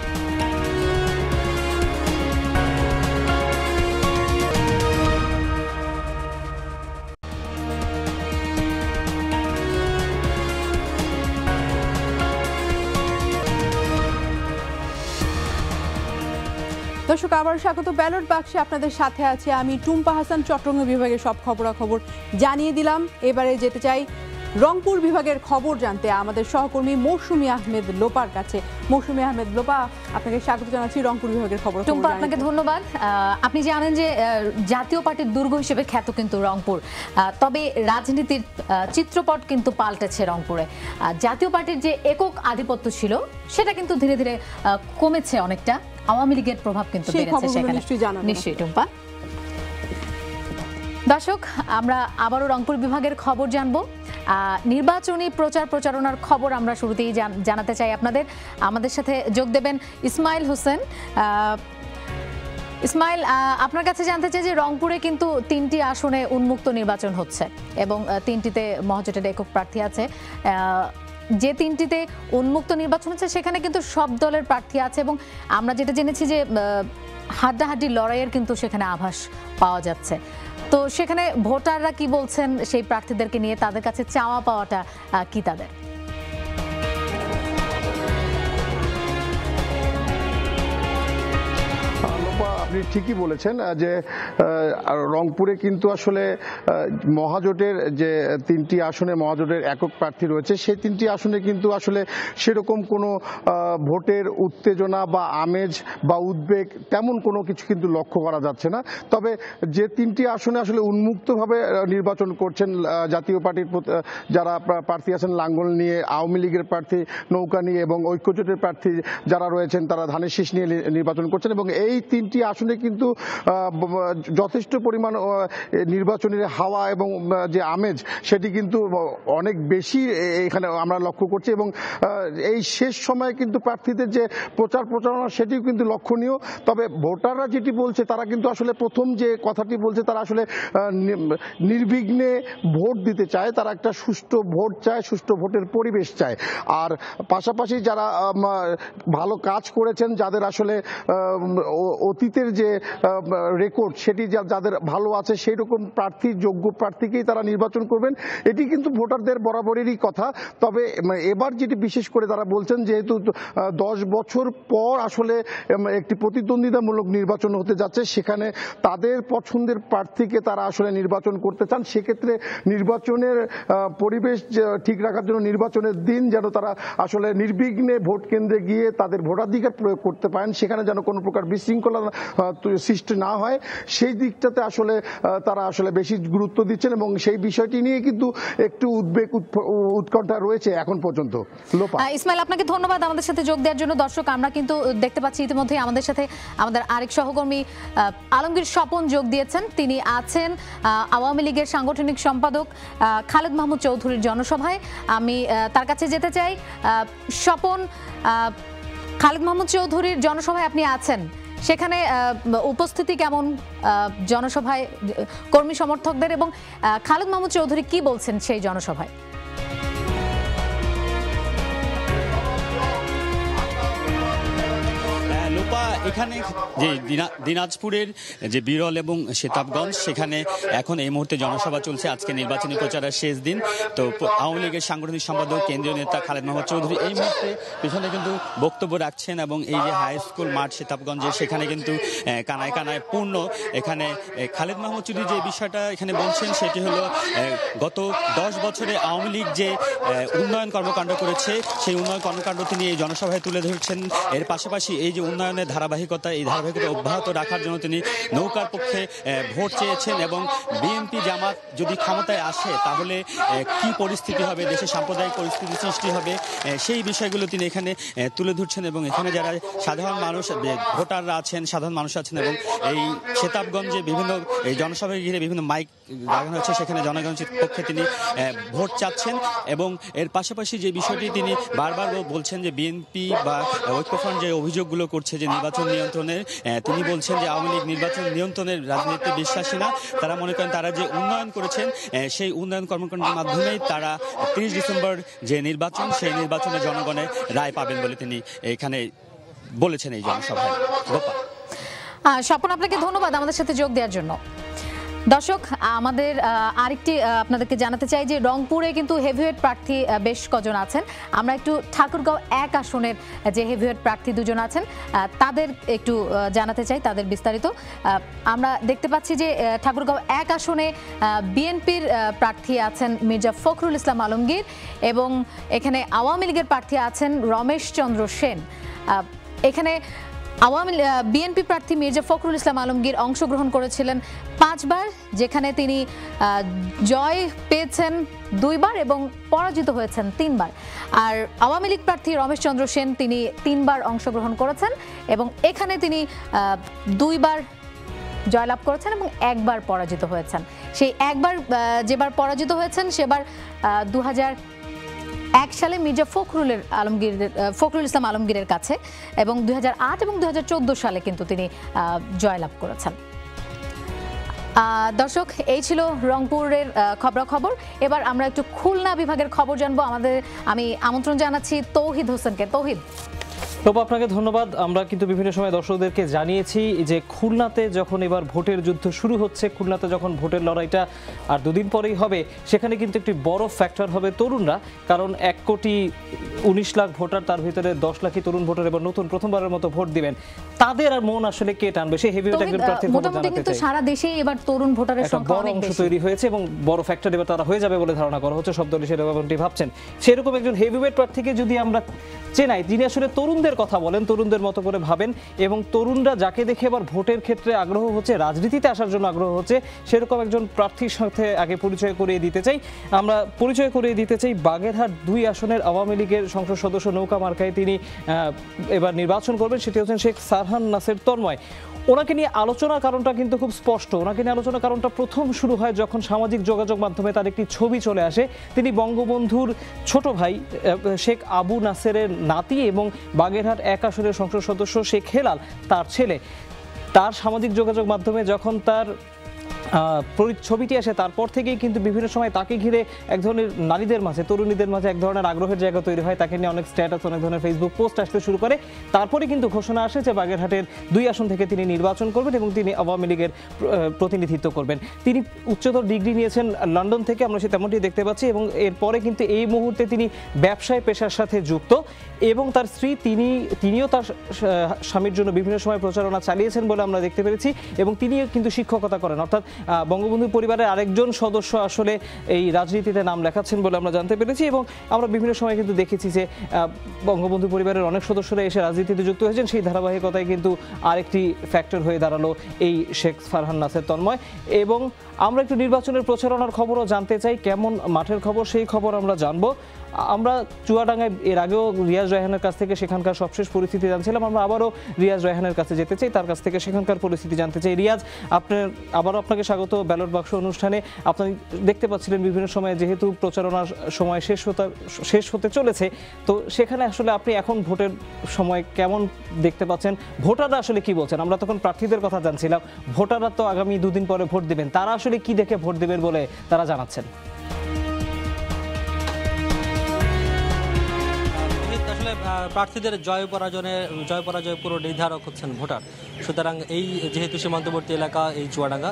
দর্শক, আবার স্বাগত। ব্যালট বাক্সে আপনাদের সাথে আছে আমি টুম্পা হাসান। চট্টগ্রাম বিভাগের সব খবরাখবর জানিয়ে দিলাম। এবারে যেতে চাই রংপুর বিভাগের খবর জানতে আমাদের সহকর্মী মৌসুমী আহমেদ লোপার কাছে। মৌসুমী আহমেদ লোপা, আপনাকে স্বাগত জানাচ্ছি রংপুর বিভাগের খবর।
টুম্পা, আপনাকে ধন্যবাদ। আপনি জানেন যে জাতীয় পার্টির দুর্গ হিসেবে খ্যাত কিন্তু রংপুর, তবে রাজনীতির চিত্রপট কিন্তু পাল্টেছে রংপুরে। জাতীয় পার্টির যে একক আধিপত্য ছিল সেটা কিন্তু ধীরে ধীরে কমেছে অনেকটা। আওয়ামী লীগের প্রভাব কিন্তু বেড়েছে সেখানে। নিশ্চয়ই টুম্পা। দর্শক, আমরা আবারও রংপুর বিভাগের খবর জানবো। নির্বাচনী প্রচারণার খবর আমরা শুরুতেই জানাতে চাই আপনাদের। আমাদের সাথে যোগ দেবেন ইসমাইল হোসেন। ইসমাইল, আপনার কাছে জানতে চাই যে রংপুরে কিন্তু 3টি আসনে উন্মুক্ত নির্বাচন হচ্ছে এবং 3টিতে মহাজোটের একক প্রার্থী আছে। যে 3টিতে উন্মুক্ত নির্বাচন হচ্ছে সেখানে কিন্তু সব দলের প্রার্থী আছে এবং আমরা যেটা জেনেছি যে হাড্ডাহাড্ডি লড়াইয়ের কিন্তু সেখানে আভাস পাওয়া যাচ্ছে। তো সেখানে ভোটাররা কি বলছেন সেই প্রার্থীদেরকে নিয়ে, তাদের কাছে চাওয়া পাওয়াটা কি তাদের?
আপনি ঠিকই বলেছেন যে রংপুরে কিন্তু আসলে মহাজোটের যে 3টি আসনে মহাজোটের একক প্রার্থী রয়েছে সেই 3টি আসনে কিন্তু আসলে সেরকম কোনো ভোটের উত্তেজনা বা আমেজ বা উদ্বেগ তেমন কোনো কিছু কিন্তু লক্ষ্য করা যাচ্ছে না। তবে যে 3টি আসনে আসলে উন্মুক্তভাবে নির্বাচন করছেন জাতীয় পার্টির যারা প্রার্থী আছেন লাঙ্গল নিয়ে, আওয়ামী লীগের প্রার্থী নৌকা নিয়ে এবং ঐক্যজোটের প্রার্থী যারা রয়েছেন তারা ধানের শীষ নিয়ে নির্বাচন করছেন এবং এই 3টি আসনে কিন্তু যথেষ্ট পরিমাণ নির্বাচনের হাওয়া এবং যে আমেজ সেটি কিন্তু অনেক বেশি এখানে আমরা লক্ষ্য করছি এবং এই শেষ সময়ে কিন্তু প্রার্থীদের যে প্রচারণা সেটিও কিন্তু লক্ষণীয়। তবে ভোটাররা যেটি বলছে তারা কিন্তু আসলে প্রথম যে কথাটি বলছে তারা আসলে নির্বিঘ্নে ভোট দিতে চায়, তারা একটা সুষ্ঠু ভোট চায়, সুষ্ঠু ভোটের পরিবেশ চায়। আর পাশাপাশি যারা ভালো কাজ করেছেন, যাদের আসলে অতীতের যে রেকর্ড সেটি যাদের ভালো আছে সেই রকম প্রার্থী, যোগ্য প্রার্থীকেই তারা নির্বাচন করবেন, এটি কিন্তু ভোটারদের বরাবরেরই কথা। তবে এবার যেটি বিশেষ করে তারা বলছেন যেহেতু 10 বছর পর আসলে একটি প্রতিদ্বন্দ্বিতামূলক নির্বাচন হতে যাচ্ছে, সেখানে তাদের পছন্দের প্রার্থীকে তারা আসলে নির্বাচন করতে চান। সেক্ষেত্রে নির্বাচনের পরিবেশ ঠিক রাখার জন্য নির্বাচনের দিন যেন তারা আসলে নির্বিঘ্নে ভোট কেন্দ্রে গিয়ে তাদের ভোটাধিকার প্রয়োগ করতে পারেন, সেখানে যেন কোনো প্রকার বিশৃঙ্খলা সৃষ্টি না হয়, সেই দিকটাতে আসলে তারা আসলে বেশি গুরুত্ব দিচ্ছেন এবং সেই বিষয়টি নিয়ে কিন্তু একটু উদ্বেগ উৎকণ্ঠা রয়েছে এখন পর্যন্ত।
ইসমাইল, আপনাকে ধন্যবাদ আমাদের সাথে যোগ দেওয়ার জন্য। দর্শক, আমরা কিন্তু দেখতে পাচ্ছি ইতিমধ্যে আমাদের সাথে আমাদের আরেক সহকর্মী আলমগীর স্বপন যোগ দিয়েছেন। তিনি আছেন আওয়ামী লীগের সাংগঠনিক সম্পাদক খালেদ মাহমুদ চৌধুরীর জনসভায়। আমি তার কাছে যেতে চাই। স্বপন, খালেদ মাহমুদ চৌধুরীর জনসভায় আপনি আছেন, সেখানে উপস্থিতি কেমন জনসভায় কর্মী সমর্থকদের, এবং খালেদ মাহমুদ চৌধুরী কি বলছেন সেই জনসভায়?
এখানে যে দিনাজপুরের যে বিরল এবং সেতাবগঞ্জ, সেখানে এখন এই মুহূর্তে জনসভা চলছে। আজকে নির্বাচনী প্রচারের শেষ দিন। তো আওয়ামী লীগের সাংগঠনিক সম্পাদক কেন্দ্রীয় নেতা খালেদ মাহমুদ চৌধুরী এই মুহূর্তে পিছনে কিন্তু বক্তব্য রাখছেন এবং এই যে হাই স্কুল মাঠ সেতাবগঞ্জে সেখানে কিন্তু কানায় কানায় পূর্ণ। এখানে খালেদ মাহমুদ চৌধুরী যে বিষয়টা এখানে বলছেন সেটি হলো গত 10 বছরে আওয়ামী লীগ যে উন্নয়ন কর্মকাণ্ড করেছে সেই উন্নয়ন কর্মকাণ্ড তিনি এই জনসভায় তুলে ধরছেন। এর পাশাপাশি এই যে উন্নয়নের ধারাবাহিকতা, এই ধারাবাহিকতা অব্যাহত রাখার জন্য তিনি নৌকার পক্ষে ভোট চেয়েছেন এবং বিএনপি জামাত যদি ক্ষমতায় আসে তাহলে কি পরিস্থিতি হবে, দেশে সাম্প্রদায়িক পরিস্থিতি সৃষ্টি হবে, সেই বিষয়গুলো তিনি এখানে তুলে ধরছেন। এবং এখানে যারা সাধারণ মানুষ, ভোটাররা আছেন, সাধারণ মানুষ আছেন এবং এই সেতাবগঞ্জে বিভিন্ন এই জনসভায় ঘিরে বিভিন্ন মাইক লাগানো হচ্ছে, সেখানে জনগণের পক্ষে তিনি ভোট চাচ্ছেন। এবং এর পাশাপাশি যে বিষয়টি তিনি বারবার বলছেন যে বিএনপি বা ঐক্যফ্রন্ট যে অভিযোগগুলো করছে যে নির্বাচন নিয়ন্ত্রণের, তিনি বলছেন যে আওয়ামী লীগ নির্বাচন নিয়ন্ত্রণের রাজনীতিতে বিশ্বাসী না। তারা মনে করেন তারা যে উন্নয়ন করেছেন সেই উন্নয়ন কর্মকাণ্ডের মাধ্যমেই তারা 30 ডিসেম্বর যে নির্বাচন, সেই নির্বাচনে জনগণের রায় পাবেন বলে তিনি এখানে বলেছেন এই জনসভায়।
স্বপন, আপনাকে ধন্যবাদ আমাদের সাথে যোগ দেওয়ার জন্য। দর্শক, আমাদের আরেকটি আপনাদেরকে জানাতে চাই যে রংপুরে কিন্তু হেভিওয়েট প্রার্থী বেশ কজন আছেন। আমরা একটু ঠাকুরগাঁও 1 আসনের যে হেভিওয়েট প্রার্থী দুজন আছেন তাদের একটু জানাতে চাই, তাদের বিস্তারিত। আমরা দেখতে পাচ্ছি যে ঠাকুরগাঁও 1 আসনে বিএনপির প্রার্থী আছেন মির্জা ফখরুল ইসলাম আলমগীর এবং এখানে আওয়ামী লীগের প্রার্থী আছেন রমেশ চন্দ্র সেন। এখানে বিএনপি প্রার্থী মির্জা ফখরুল ইসলাম আলমগীর অংশগ্রহণ করেছিলেন 5 বার, যেখানে তিনি জয় পেয়েছেন 2 বার এবং পরাজিত হয়েছেন 3 বার। আর আওয়ামী লীগ প্রার্থী রমেশ চন্দ্র সেন তিনি 3 বার অংশগ্রহণ করেছেন এবং এখানে তিনি 2 বার জয়লাভ করেছেন এবং 1 বার পরাজিত হয়েছেন। সেই একবার যেবার পরাজিত হয়েছেন সেবার 2001 সালে মির্জা ফখরুল ইসলাম আলমগীরের কাছে এবং 2008 এবং 2014 সালে কিন্তু তিনি জয়লাভ করেছেন। দর্শক, এই ছিল রংপুরের খবরাখবর। এবার আমরা একটু খুলনা বিভাগের খবর জানবো। আমি আমন্ত্রণ জানাচ্ছি তৌহিদ হোসেনকে। তৌহিদ।
তবু আপনাকে ধন্যবাদ। আমরা কিন্তু বিভিন্ন সময় দর্শকদেরকে জানিয়েছি যে খুলনাতে যখন এবার ভোটের যুদ্ধ শুরু হচ্ছে, খুলনাতে যখন ভোটের লড়াইটা আর দুদিন পরেই হবে, সেখানে কিন্তু একটি বড় ফ্যাক্টর হবে তরুণরা। কারণ 1,19,00,000 ভোটার, তার ভিতরে 10 লাখই তরুণ ভোটার এবার নতুন প্রথমবারের মতো ভোট দিবেন। তাদের আর মন আসলে কে টানবে, সেই হেভিওয়েট একজন প্রার্থীর কথা জানাতে চাই।
সারা দেশে এবার তরুণ ভোটারের সংখ্যা অনেক বেশি, তৈরি
হয়েছে এবং বড় ফ্যাক্টর এবার তারা হয়ে যাবে বলে ধারণা করা হচ্ছে। সব দলই সেরকমটি ভাবছেন। সেরকম একজন হেভিওয়েট প্রার্থীকে যদি আমরা চেনাই, যিনি আসলে তরুণদের কথা বলেন, তরুণদের মতো করে ভাবেন এবং তরুণরা যাকে দেখে এবার ভোটের ক্ষেত্রে আগ্রহ হচ্ছে, রাজনীতিতে আসার জন্য আগ্রহ হচ্ছে, সেরকম একজন প্রার্থীর সাথে আগে পরিচয় করিয়ে দিতে চাই। আমরা পরিচয় করিয়ে দিতে চাই বাগেরহাট 2 আসনের আওয়ামী লীগের সংসদ সদস্য, নৌকা মার্কায় তিনি এবার নির্বাচন করবেন। সেটি হচ্ছেন শেখ সারহান নাসের তন্ময়। ওনাকে নিয়ে আলোচনার কারণটা কিন্তু খুব স্পষ্ট। ওনাকে নিয়ে আলোচনার কারণটা প্রথম শুরু হয় যখন সামাজিক যোগাযোগ মাধ্যমে তার একটি ছবি চলে আসে। তিনি বঙ্গবন্ধুর ছোট ভাই শেখ আবু নাসেরের নাতি এবং বাগেরহাট 1 আসনের সংসদ সদস্য শেখ হেলাল তার ছেলে। তার সামাজিক যোগাযোগ মাধ্যমে যখন তার ছবিটি আসে, তারপর থেকেই কিন্তু বিভিন্ন সময় তাকে ঘিরে এক ধরনের নারীদের মাঝে, তরুণীদের মাঝে এক ধরনের আগ্রহের জায়গা তৈরি হয়। তাকে নিয়ে অনেক স্ট্যাটাস, অনেক ধরনের ফেসবুক পোস্ট আসতে শুরু করে। তারপরে কিন্তু ঘোষণা আসে যে বাগেরহাটের 2 আসন থেকে তিনি নির্বাচন করবেন এবং তিনি আওয়ামী লীগের প্রতিনিধিত্ব করবেন। তিনি উচ্চতর ডিগ্রি নিয়েছেন লন্ডন থেকে, আমরা সে তেমনটি দেখতে পাচ্ছি। এবং এরপরে কিন্তু এই মুহূর্তে তিনি ব্যবসায় পেশার সাথে যুক্ত এবং তার স্ত্রী তিনিও তার স্বামীর জন্য বিভিন্ন সময় প্রচারণা চালিয়েছেন বলে আমরা দেখতে পেরেছি। এবং তিনিও কিন্তু শিক্ষকতা করেন, অর্থাৎ বঙ্গবন্ধু পরিবারের আরেকজন সদস্য আসলে এই রাজনীতিতে নাম লেখাচ্ছেন বলে আমরা জানতে পেরেছি। এবং আমরা বিভিন্ন সময় কিন্তু দেখেছি যে বঙ্গবন্ধু পরিবারের অনেক সদস্যরা এসে রাজনীতিতে যুক্ত হয়েছেন। সেই ধারাবাহিকতায় কিন্তু আরেকটি ফ্যাক্টর হয়ে দাঁড়ালো এই শেখ সারহান নাসের তন্ময়। এবং আমরা একটু নির্বাচনের প্রচারণার খবরও জানতে চাই, কেমন মাঠের খবর সেই খবর আমরা জানবো। আমরা চুয়াডাঙ্গায় এর আগেও রিয়াজ রায়হানের কাছ থেকে সেখানকার সবশেষ পরিস্থিতি জানছিলাম। আমরা আবারও রিয়াজ রায়হানের কাছে যেতে চাই, তার কাছ থেকে সেখানকার পরিস্থিতি জানতে চাই। রিয়াজ, আপনাকে স্বাগত ব্যালট বাক্স অনুষ্ঠানে। আপনি দেখতে পাচ্ছিলেন বিভিন্ন সময়ে যেহেতু প্রচারণার সময় শেষ হতে চলেছে, তো সেখানে আসলে আপনি এখন ভোটের সময় কেমন দেখতে পাচ্ছেন? ভোটাররা আসলে কি বলছেন? আমরা তখন প্রার্থীদের কথা জানছিলাম, ভোটাররা তো আগামী 2 দিন পরে ভোট দেবেন, তারা আসলে কি দেখে ভোট দেবেন বলে তারা জানাচ্ছেন?
প্রার্থীদের জয় পরাজয় পুরো নির্ধারক হচ্ছেন ভোটার। সুতরাং এই যেহেতু সীমান্তবর্তী এলাকা এই চুয়াডাঙ্গা,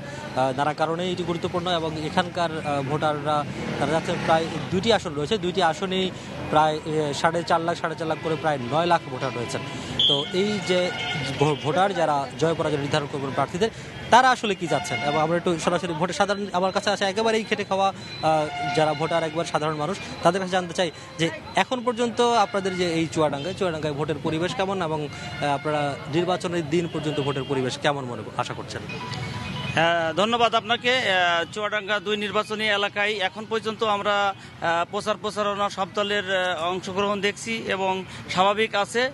নানা কারণে এটি গুরুত্বপূর্ণ এবং এখানকার ভোটাররা তারা যাচ্ছে প্রায় 2টি আসন রয়েছে, 2টি আসনেই প্রায় 4.5 লাখ করে প্রায় 9 লাখ ভোটার রয়েছেন। তো এই যে ভোটার যারা জয় পরাজয় নির্ধারণ করবেন প্রার্থীদের, তারা আসলে কি যাচ্ছেন এবং আমরা একটু সরাসরি ভোটের সাধারণ আমার কাছে আছে একেবারেই খেটে খাওয়া যারা ভোটার, একবার সাধারণ মানুষ, তাদের কাছে জানতে চাই যে এখন পর্যন্ত আপনাদের যে এই চুয়াডাঙ্গায় ভোটের পরিবেশ কেমন এবং আপনারা নির্বাচনের দিন পর্যন্ত ভোটের পরিবেশ কেমন মনে আশা করছেন?
ধন্যবাদ আপনাকে। চুয়াডাঙ্গা 2 নির্বাচনী এলাকায় এখন পর্যন্ত আমরা প্রচারণা সব দলের অংশগ্রহণ দেখছি এবং স্বাভাবিক আছে।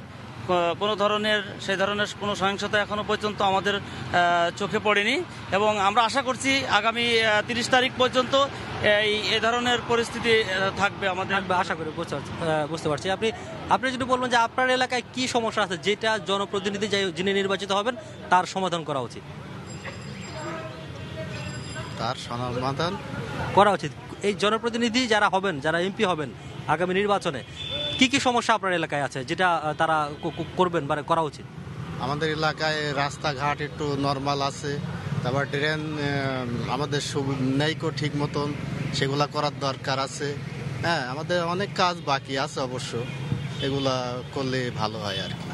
সেই ধরনের কোনো সহিংসতা এখনো পর্যন্ত আমাদের চোখে পড়েনি এবং আমরা আশা করছি আগামী 30 তারিখ পর্যন্ত এই ধরনের পরিস্থিতি থাকবে আমাদের,
আশা করি। বুঝতে পারছি। আপনি যদি বলবেন যে আপনার এলাকায় কি সমস্যা আছে যেটা জনপ্রতিনিধি যিনি নির্বাচিত হবেন তার সমাধান করা উচিত?
তার সমাধান
করা উচিত এই জনপ্রতিনিধি যারা হবেন, যারা এমপি হবেন আগামী নির্বাচনে, কি কি সমস্যা আপনার এলাকায় আছে যেটা তারা করবেন বা করা উচিত?
আমাদের এলাকায় রাস্তাঘাট একটু নর্মাল আছে, তারপর ড্রেন আমাদের নেই ঠিক মতন, সেগুলা করার দরকার আছে। হ্যাঁ, আমাদের অনেক কাজ বাকি আছে অবশ্য, এগুলা করলে ভালো হয় আর কি।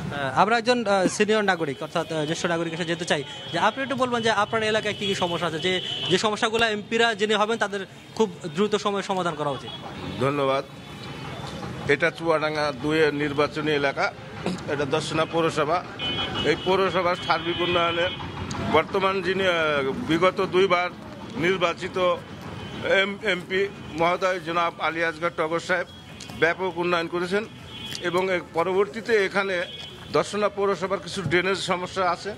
আমরা একজন সিনিয়র নাগরিক অর্থাৎ জ্যেষ্ঠ নাগরিক এসে যেতে চাই যে আপনি একটু বলবেন যে আপনার এলাকায় কি কি সমস্যা আছে, যে সমস্যাগুলো এমপিরা যিনি হবেন তাদের খুব দ্রুত সময়ে সমাধান করা উচিত।
ধন্যবাদ। এটা চুয়াডাঙ্গা 2 নির্বাচনী এলাকা, এটা দর্শনা পৌরসভা। এই পৌরসভার সার্বিক উন্নয়নের বর্তমান যিনি বিগত 2 বার নির্বাচিত এমপি মহোদয় জনাব আলী আসগর টগর সাহেব ব্যাপক উন্নয়ন করেছেন এবং পরবর্তীতে এখানে দর্শনা পৌরসভার কিছু ড্রেনেজ সমস্যা আছে,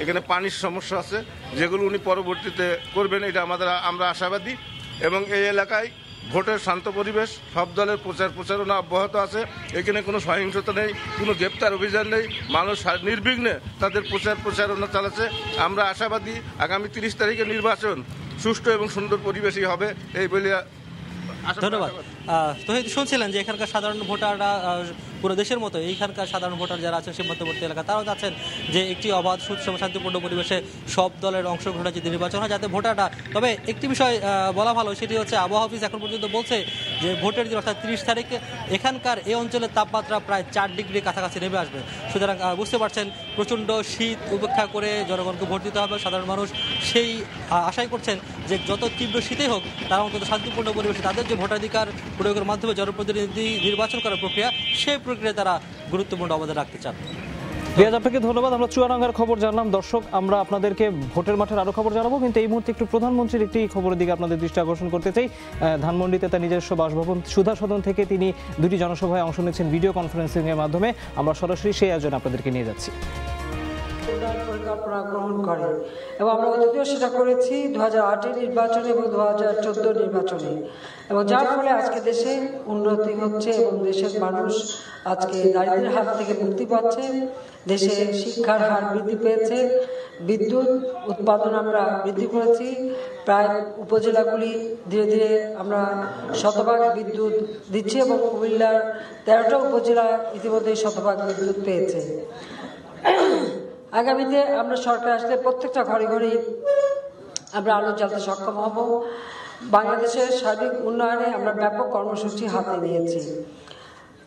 এখানে পানির সমস্যা আছে, যেগুলো উনি পরবর্তীতে করবেন, এটা আমরা আশাবাদী। এবং এই এলাকায় ভোটের শান্ত পরিবেশ, সব দলের প্রচারণা অব্যাহত আছে, এখানে কোনো সহিংসতা নেই, কোনো গ্রেপ্তার অভিযান নেই, মানুষ নির্বিঘ্নে তাদের প্রচারণা চালাচ্ছে। আমরা আশাবাদী আগামী 30 তারিখের নির্বাচন সুষ্ঠু এবং সুন্দর পরিবেশই হবে এই বলে
ধন্যবাদ। তো শুনছিলেন যে এখানকার সাধারণ ভোটাররা পুরো দেশের মতো এইখানকার সাধারণ ভোটার যারা আছেন সীমান্তবর্তী এলাকা তারাও চাচ্ছেন যে একটি অবাধ সুষ্ঠু শান্তিপূর্ণ পরিবেশে সব দলের অংশগ্রহণে যদি নির্বাচন হয় যাতে ভোটাররা, তবে একটি বিষয় বলা ভালো সেটি হচ্ছে আবহাওয়া অফিস এখন পর্যন্ত বলছে যে ভোটের দিন অর্থাৎ 30 তারিখে এখানকার এই অঞ্চলের তাপমাত্রা প্রায় 4 ডিগ্রি কাছাকাছি নেমে আসবে। সুতরাং বুঝতে পারছেন প্রচণ্ড শীত উপেক্ষা করে জনগণকে ভোট দিতে হবে। সাধারণ মানুষ সেই আশাই করছেন যে যত তীব্র শীতেই হোক তারা অন্তত শান্তিপূর্ণ পরিবেশে তাদের যে ভোটাধিকার প্রয়োগের মাধ্যমে জনপ্রতিনিধি নির্বাচন করার প্রক্রিয়া সেই প্রক্রিয়ায় তারা গুরুত্বপূর্ণ অবদান রাখতে চান।
রিয়াজ আপনাকে ধন্যবাদ। আমরা চুয়াডাঙ্গার খবর জানলাম। দর্শক, আমরা আপনাদেরকে ভোটের মাঠের আরো খবর জানাবো, কিন্তু এই মুহূর্তে একটু প্রধানমন্ত্রীর একটি খবরের দিকে আপনাদের দৃষ্টি আকর্ষণ করতে চাই। ধানমন্ডিতে তার নিজস্ব বাসভবন সুধা সদন থেকে তিনি দুটি জনসভায় অংশ নিচ্ছেন ভিডিও কনফারেন্সিং এর মাধ্যমে। আমরা সরাসরি সেই আয়োজনে আপনাদেরকে নিয়ে যাচ্ছি।
পরিকল্পনা গ্রহণ করে এবং আমরা অতীতেও সেটা করেছি 2008 নির্বাচনে এবং 2014 নির্বাচনে, এবং যার ফলে আজকে দেশে উন্নতি হচ্ছে এবং দেশের মানুষ আজকে দারিদ্র্যের হাত থেকে মুক্তি পাচ্ছে। দেশে শিক্ষার হার বৃদ্ধি পেয়েছে, বিদ্যুৎ উৎপাদন আমরা বৃদ্ধি করেছি, প্রায় উপজেলাগুলি ধীরে ধীরে আমরা 100% বিদ্যুৎ দিচ্ছি এবং কুমিল্লার 13টা উপজেলা ইতিমধ্যে 100% বিদ্যুৎ পেয়েছে। আগামীতে আমরা সরকার আসলে প্রত্যেকটা ঘরে ঘরেই আমরা আলো জ্বালতে সক্ষম হব। বাংলাদেশের সার্বিক উন্নয়নে আমরা ব্যাপক কর্মসূচি হাতে নিয়েছি।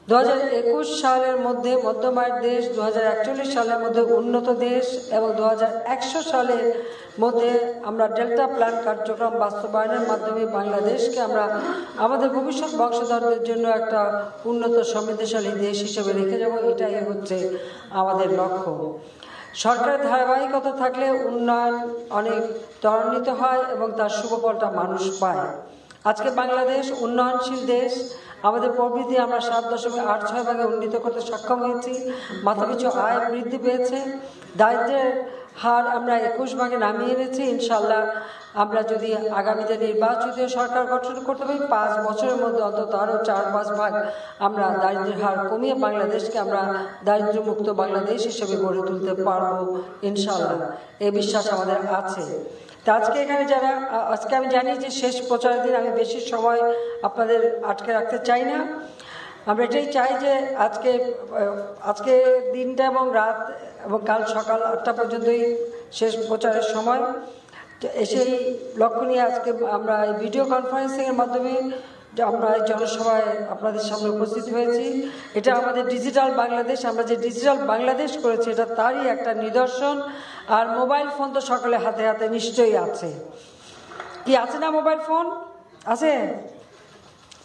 2021 সালের মধ্যে মধ্যম আয়ের দেশ, 2041 সালের মধ্যে উন্নত দেশ এবং 2100 সালের মধ্যে আমরা ডেল্টা প্ল্যান কার্যক্রম বাস্তবায়নের মাধ্যমে বাংলাদেশকে আমরা আমাদের ভবিষ্যৎ বংশধরদের জন্য একটা উন্নত সমৃদ্ধশালী দেশ হিসেবে রেখে যাব। এটাই হচ্ছে আমাদের লক্ষ্য। সরকারের ধারাবাহিকতা থাকলে উন্নয়ন অনেক ত্বরান্বিত হয় এবং তার শুভফলটা মানুষ পায়। আজকে বাংলাদেশ উন্নয়নশীল দেশ। আমাদের প্রবৃদ্ধি আমরা 7.86 উন্নীত করতে সক্ষম হয়েছি। মাথাপিছু আয় বৃদ্ধি পেয়েছে। দারিদ্র্যের হার আমরা 21 নামিয়ে এনেছি। ইনশাল্লাহ আমরা যদি আগামীতে নির্বাচিত সরকার গঠন করতে পারি 5 বছরের মধ্যে অন্তত আরও 4-5 ভাগ আমরা দারিদ্র্যের হার কমিয়ে বাংলাদেশকে আমরা দারিদ্র্যমুক্ত বাংলাদেশ হিসেবে গড়ে তুলতে পারবো ইনশাল্লাহ। এই বিশ্বাস আমাদের আছে। তা আজকে এখানে যারা আজকে আমি জানি যে শেষ প্রচারের দিন, আমি বেশি সময় আপনাদের আটকে রাখতে চাই না। আমরা এটাই চাই যে আজকে দিনটা এবং রাত এবং কাল সকাল 8টা পর্যন্তই শেষ প্রচারের সময়। সেই লক্ষ্য নিয়ে আজকে আমরা এই ভিডিও কনফারেন্সিং এর মাধ্যমে আমরা জনসভায় আপনাদের সামনে উপস্থিত হয়েছি। এটা আমাদের ডিজিটাল বাংলাদেশ, আমরা যে ডিজিটাল বাংলাদেশ করেছি এটা তারই একটা নিদর্শন। আর মোবাইল ফোন তো সকলে হাতে হাতে নিশ্চয়ই আছে। কি আছে না মোবাইল ফোন আছে?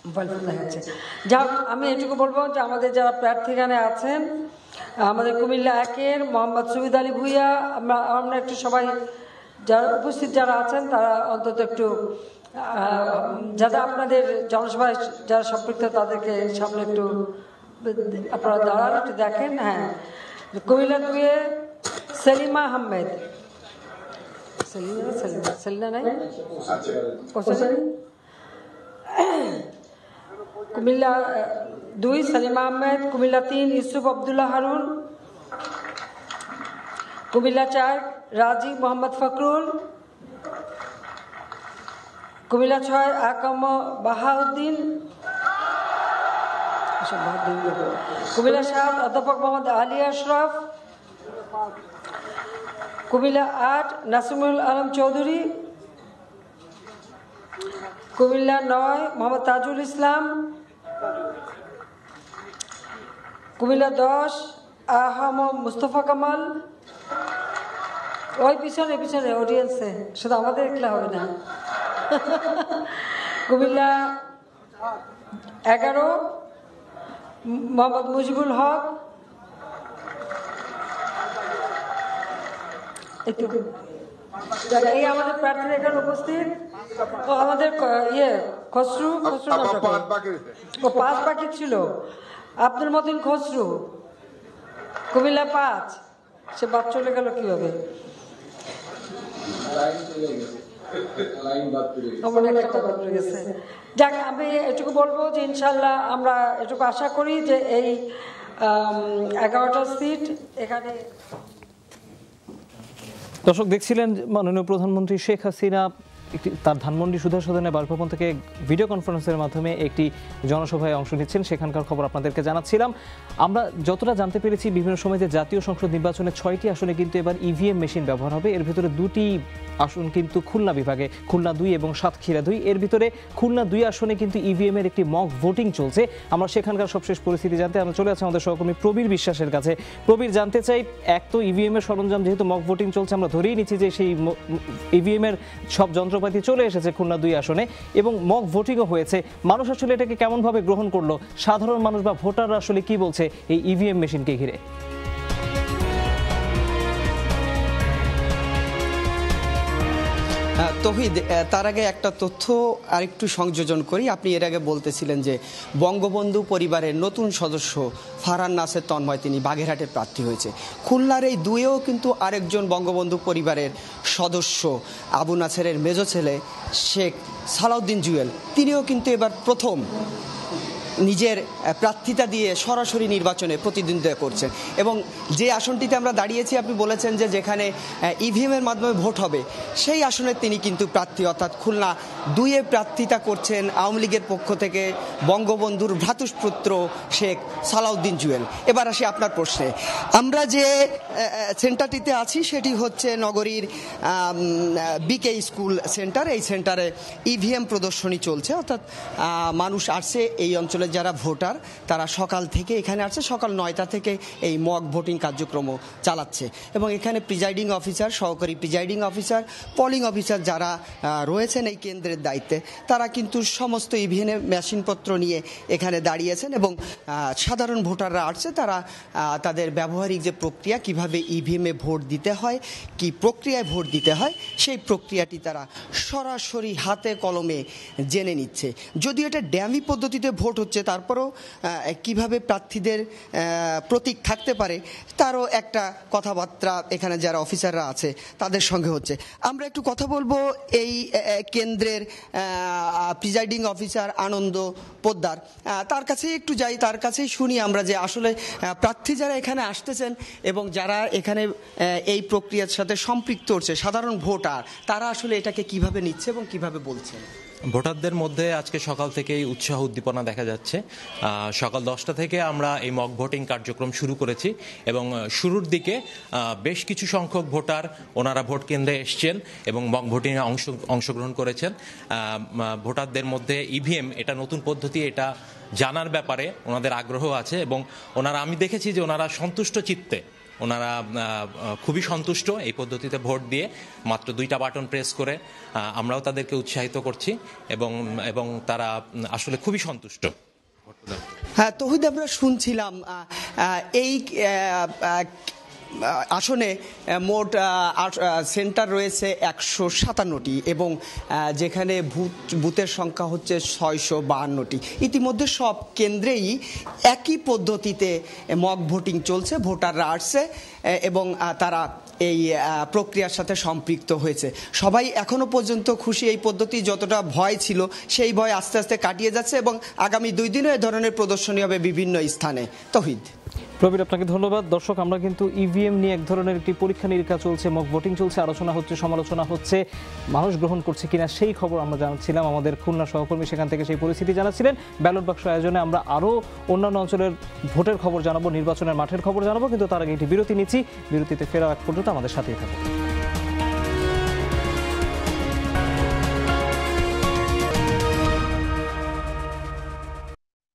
মোবাইল ফোন দেখাচ্ছে। যা আমি এটুকু বলবো যে আমাদের যারা প্রার্থীখানে আছেন, আমাদের কুমিল্লা 1-এর মোহাম্মদ সুবিদ আলী ভুইয়া, আমরা একটু সবাই যারা উপস্থিত যারা আছেন তারা অন্তত একটু যারা আপনাদের জনসভায় যারা সম্পৃক্ত তাদেরকে সামনে একটু আপনারা দাঁড়ান, একটু দেখেন। হ্যাঁ, কুমিল্লা 2-এ সেলিমা আহমেদ, সেলিনা নাই, কুমিল্লা 2 সেলিমা আহমেদ, কুমিল্লা 3 ইউসুফ আব্দুল্লাহ হারুন, কুমিল্লা 4 রাজীব মোহাম্মদ ফখরুল, কুমিল্লা 6 আকম বাহাউদ্দিন, কুমিল্লা 7 অধ্যাপক মোহাম্মদ আলী আশরাফ, কুমিল্লা 8 নাসিমুল আলম চৌধুরী, কুমিল্লা 9 মোহাম্মদ তাজুল ইসলাম, কুমিল্লা 10 আহমদ মুস্তফা কামাল। ওই পিছনে পিছনে অডিয়েন্সে, শুধু আমাদের দেখলে হবে না। কুমিল্লা 11 মোহাম্মদ মুজিবুল হক, এই আমাদের প্রার্থীরা এখানে উপস্থিত। আমাদের খসরু 5 বাকি ছিল, আব্দুল মতিন খসরু কুমিল্লা 5, সে বাদ চলে গেল কিভাবে? যাক, আমি এটুকু বলবো যে ইনশাল্লাহ আমরা এটুকু আশা করি যে এই 11টা সিট এখানে।
দর্শক দেখছিলেন মাননীয় প্রধানমন্ত্রী শেখ হাসিনা তার ধানমন্ডি সুধা সদনে বাসভবন থেকে ভিডিও কনফারেন্সের মাধ্যমে একটি জনসভায় অংশ নিচ্ছেন, সেখানকার খবর আপনাদেরকে জানাচ্ছিলাম। আমরা যতটা জানতে পেরেছি বিভিন্ন সময় যে জাতীয় সংসদ নির্বাচনে 6টি আসনে কিন্তু এবার ইভিএম মেশিন ব্যবহার হবে। এর ভিতরে 2টি আসন কিন্তু খুলনা বিভাগে, খুলনা 2 এবং সাতক্ষীরা 2। এর ভিতরে খুলনা 2 আসনে কিন্তু ইভিএম এর একটি মক ভোটিং চলছে। আমরা সেখানকার সবশেষ পরিস্থিতি জানতে আমরা চলে আসছি আমাদের সহকর্মী প্রবীর বিশ্বাসের কাছে। প্রবীর, জানতে চাই, এক তো ইভিএম এর সরঞ্জাম যেহেতু মক ভোটিং চলছে, আমরা ধরেই নিচ্ছি যে সেই ইভিএম এর সব যন্ত্রপাতি চলে এসেছে খুলনা 2 আসনে এবং মক ভোটিংও হয়েছে। মানুষ আসলে এটাকে কেমনভাবে গ্রহণ করলো, সাধারণ মানুষ বা ভোটাররা আসলে কি বলছে এই ইভিএম মেশিনকে ঘিরে?
তৌহিদ, তার আগে একটা তথ্য আরেকটু সংযোজন করি। আপনি এর আগে বলতেছিলেন যে বঙ্গবন্ধু পরিবারের নতুন সদস্য ফারহান নাসের তন্ময় তিনি বাগেরহাটের প্রার্থী হয়েছে। খুলনার এই 2-এও কিন্তু আরেকজন বঙ্গবন্ধু পরিবারের সদস্য আবু নাসেরের মেজ ছেলে শেখ সালাউদ্দিন জুয়েল, তিনিও কিন্তু এবার প্রথম নিজের প্রার্থিতা দিয়ে সরাসরি নির্বাচনে প্রতিদ্বন্দ্বিতা করছেন। এবং যে আসনটিতে আমরা দাঁড়িয়েছি, আপনি বলেছেন যে যেখানে ইভিএমের মাধ্যমে ভোট হবে, সেই আসনে তিনি কিন্তু প্রার্থী, অর্থাৎ খুলনা 2-এ প্রার্থিতা করছেন আওয়ামী লীগের পক্ষ থেকে বঙ্গবন্ধুর ভ্রাতুষ্পুত্র শেখ সালাউদ্দিন জুয়েল। এবার আসি আপনার প্রশ্নে। আমরা যে সেন্টারটিতে আছি সেটি হচ্ছে নগরীর বিকে স্কুল সেন্টার। এই সেন্টারে ইভিএম প্রদর্শনী চলছে, অর্থাৎ মানুষ আসছে, এই অঞ্চলে যারা ভোটার তারা সকাল থেকে এখানে আসছে, সকাল 9টা থেকে এই মক ভোটিং কার্যক্রম চালাচ্ছে। এবং এখানে প্রিজাইডিং অফিসার, সহকারী প্রিজাইডিং অফিসার, পোলিং অফিসার যারা রয়েছেন এই কেন্দ্রের দায়িত্বে, তারা কিন্তু সমস্ত ইভিএম মেশিনপত্র নিয়ে এখানে দাঁড়িয়েছেন এবং সাধারণ ভোটাররা আসছে, তারা তাদের ব্যবহারিক যে প্রক্রিয়া, কিভাবে ইভিএমে ভোট দিতে হয়, কি প্রক্রিয়ায় ভোট দিতে হয়, সেই প্রক্রিয়াটি তারা সরাসরি হাতে কলমে জেনে নিচ্ছে। যদিও এটা ড্যামি পদ্ধতিতে ভোট হচ্ছে, তারপরেও কিভাবে প্রার্থীদের প্রতীক থাকতে পারে তারও একটা কথাবার্তা এখানে যারা অফিসাররা আছে তাদের সঙ্গে হচ্ছে। আমরা একটু কথা বলবো এই কেন্দ্রের প্রিজাইডিং অফিসার আনন্দ পোদ্দার, তার কাছেই একটু যাই, তার কাছেই শুনি আমরা যে আসলে প্রার্থী যারা এখানে আসতেছেন এবং যারা এখানে এই প্রক্রিয়ার সাথে সম্পৃক্ত হচ্ছে, সাধারণ ভোটার, তারা আসলে এটাকে কিভাবে নিচ্ছে এবং কিভাবে বলছেন।
ভোটারদের মধ্যে আজকে সকাল থেকেই উৎসাহ উদ্দীপনা দেখা যাচ্ছে। সকাল 10টা থেকে আমরা এই মক ভোটিং কার্যক্রম শুরু করেছি এবং শুরুর দিকে বেশ কিছু সংখ্যক ভোটার ওনারা ভোট কেন্দ্রে এসছেন এবং মক ভোটিংয়ে অংশগ্রহণ করেছেন। ভোটারদের মধ্যে ইভিএম এটা নতুন পদ্ধতি, এটা জানার ব্যাপারে ওনাদের আগ্রহ আছে এবং ওনারা, আমি দেখেছি যে ওনারা সন্তুষ্ট চিত্তে, ওনারা খুবই সন্তুষ্ট এই পদ্ধতিতে ভোট দিয়ে, মাত্র 2টা বাটন প্রেস করে। আমরাও তাদেরকে উৎসাহিত করছি এবং তারা আসলে খুবই সন্তুষ্ট।
হ্যাঁ তৌহিদ, আমরা শুনছিলাম এই আসনে মোট সেন্টার রয়েছে 157টি এবং যেখানে বুথের সংখ্যা হচ্ছে 652টি। ইতিমধ্যে সব কেন্দ্রেই একই পদ্ধতিতে মক ভোটিং চলছে, ভোটাররা আসছে এবং তারা এই প্রক্রিয়ার সাথে সম্পৃক্ত হয়েছে। সবাই এখনো পর্যন্ত খুশি। এই পদ্ধতি যতটা ভয় ছিল সেই ভয় আস্তে আস্তে কাটিয়ে যাচ্ছে এবং আগামী 2 দিনও এ ধরনের প্রদর্শনী হবে বিভিন্ন স্থানে। তৌহিদ।
প্রবীর, আপনাকে ধন্যবাদ। দর্শক, আমরা কিন্তু ইভিএম নিয়ে এক ধরনের একটি পরীক্ষা নিরীক্ষা চলছে, মক ভোটিং চলছে, আলোচনা হচ্ছে, সমালোচনা হচ্ছে, মানুষ গ্রহণ করছে কিনা সেই খবর আমরা জানাচ্ছিলাম। আমাদের খুলনা সহকর্মী সেখান থেকে সেই পরিস্থিতি জানাচ্ছিলেন। ব্যালট বাক্স আয়োজনে আমরা আরও অন্যান্য অঞ্চলের ভোটের খবর জানাবো, নির্বাচনের মাঠের খবর জানাবো, কিন্তু তার আগে একটি বিরতি নিচ্ছি। বিরতিতে ফেরা এক পর্যন্ত আমাদের সাথেই থাকুন।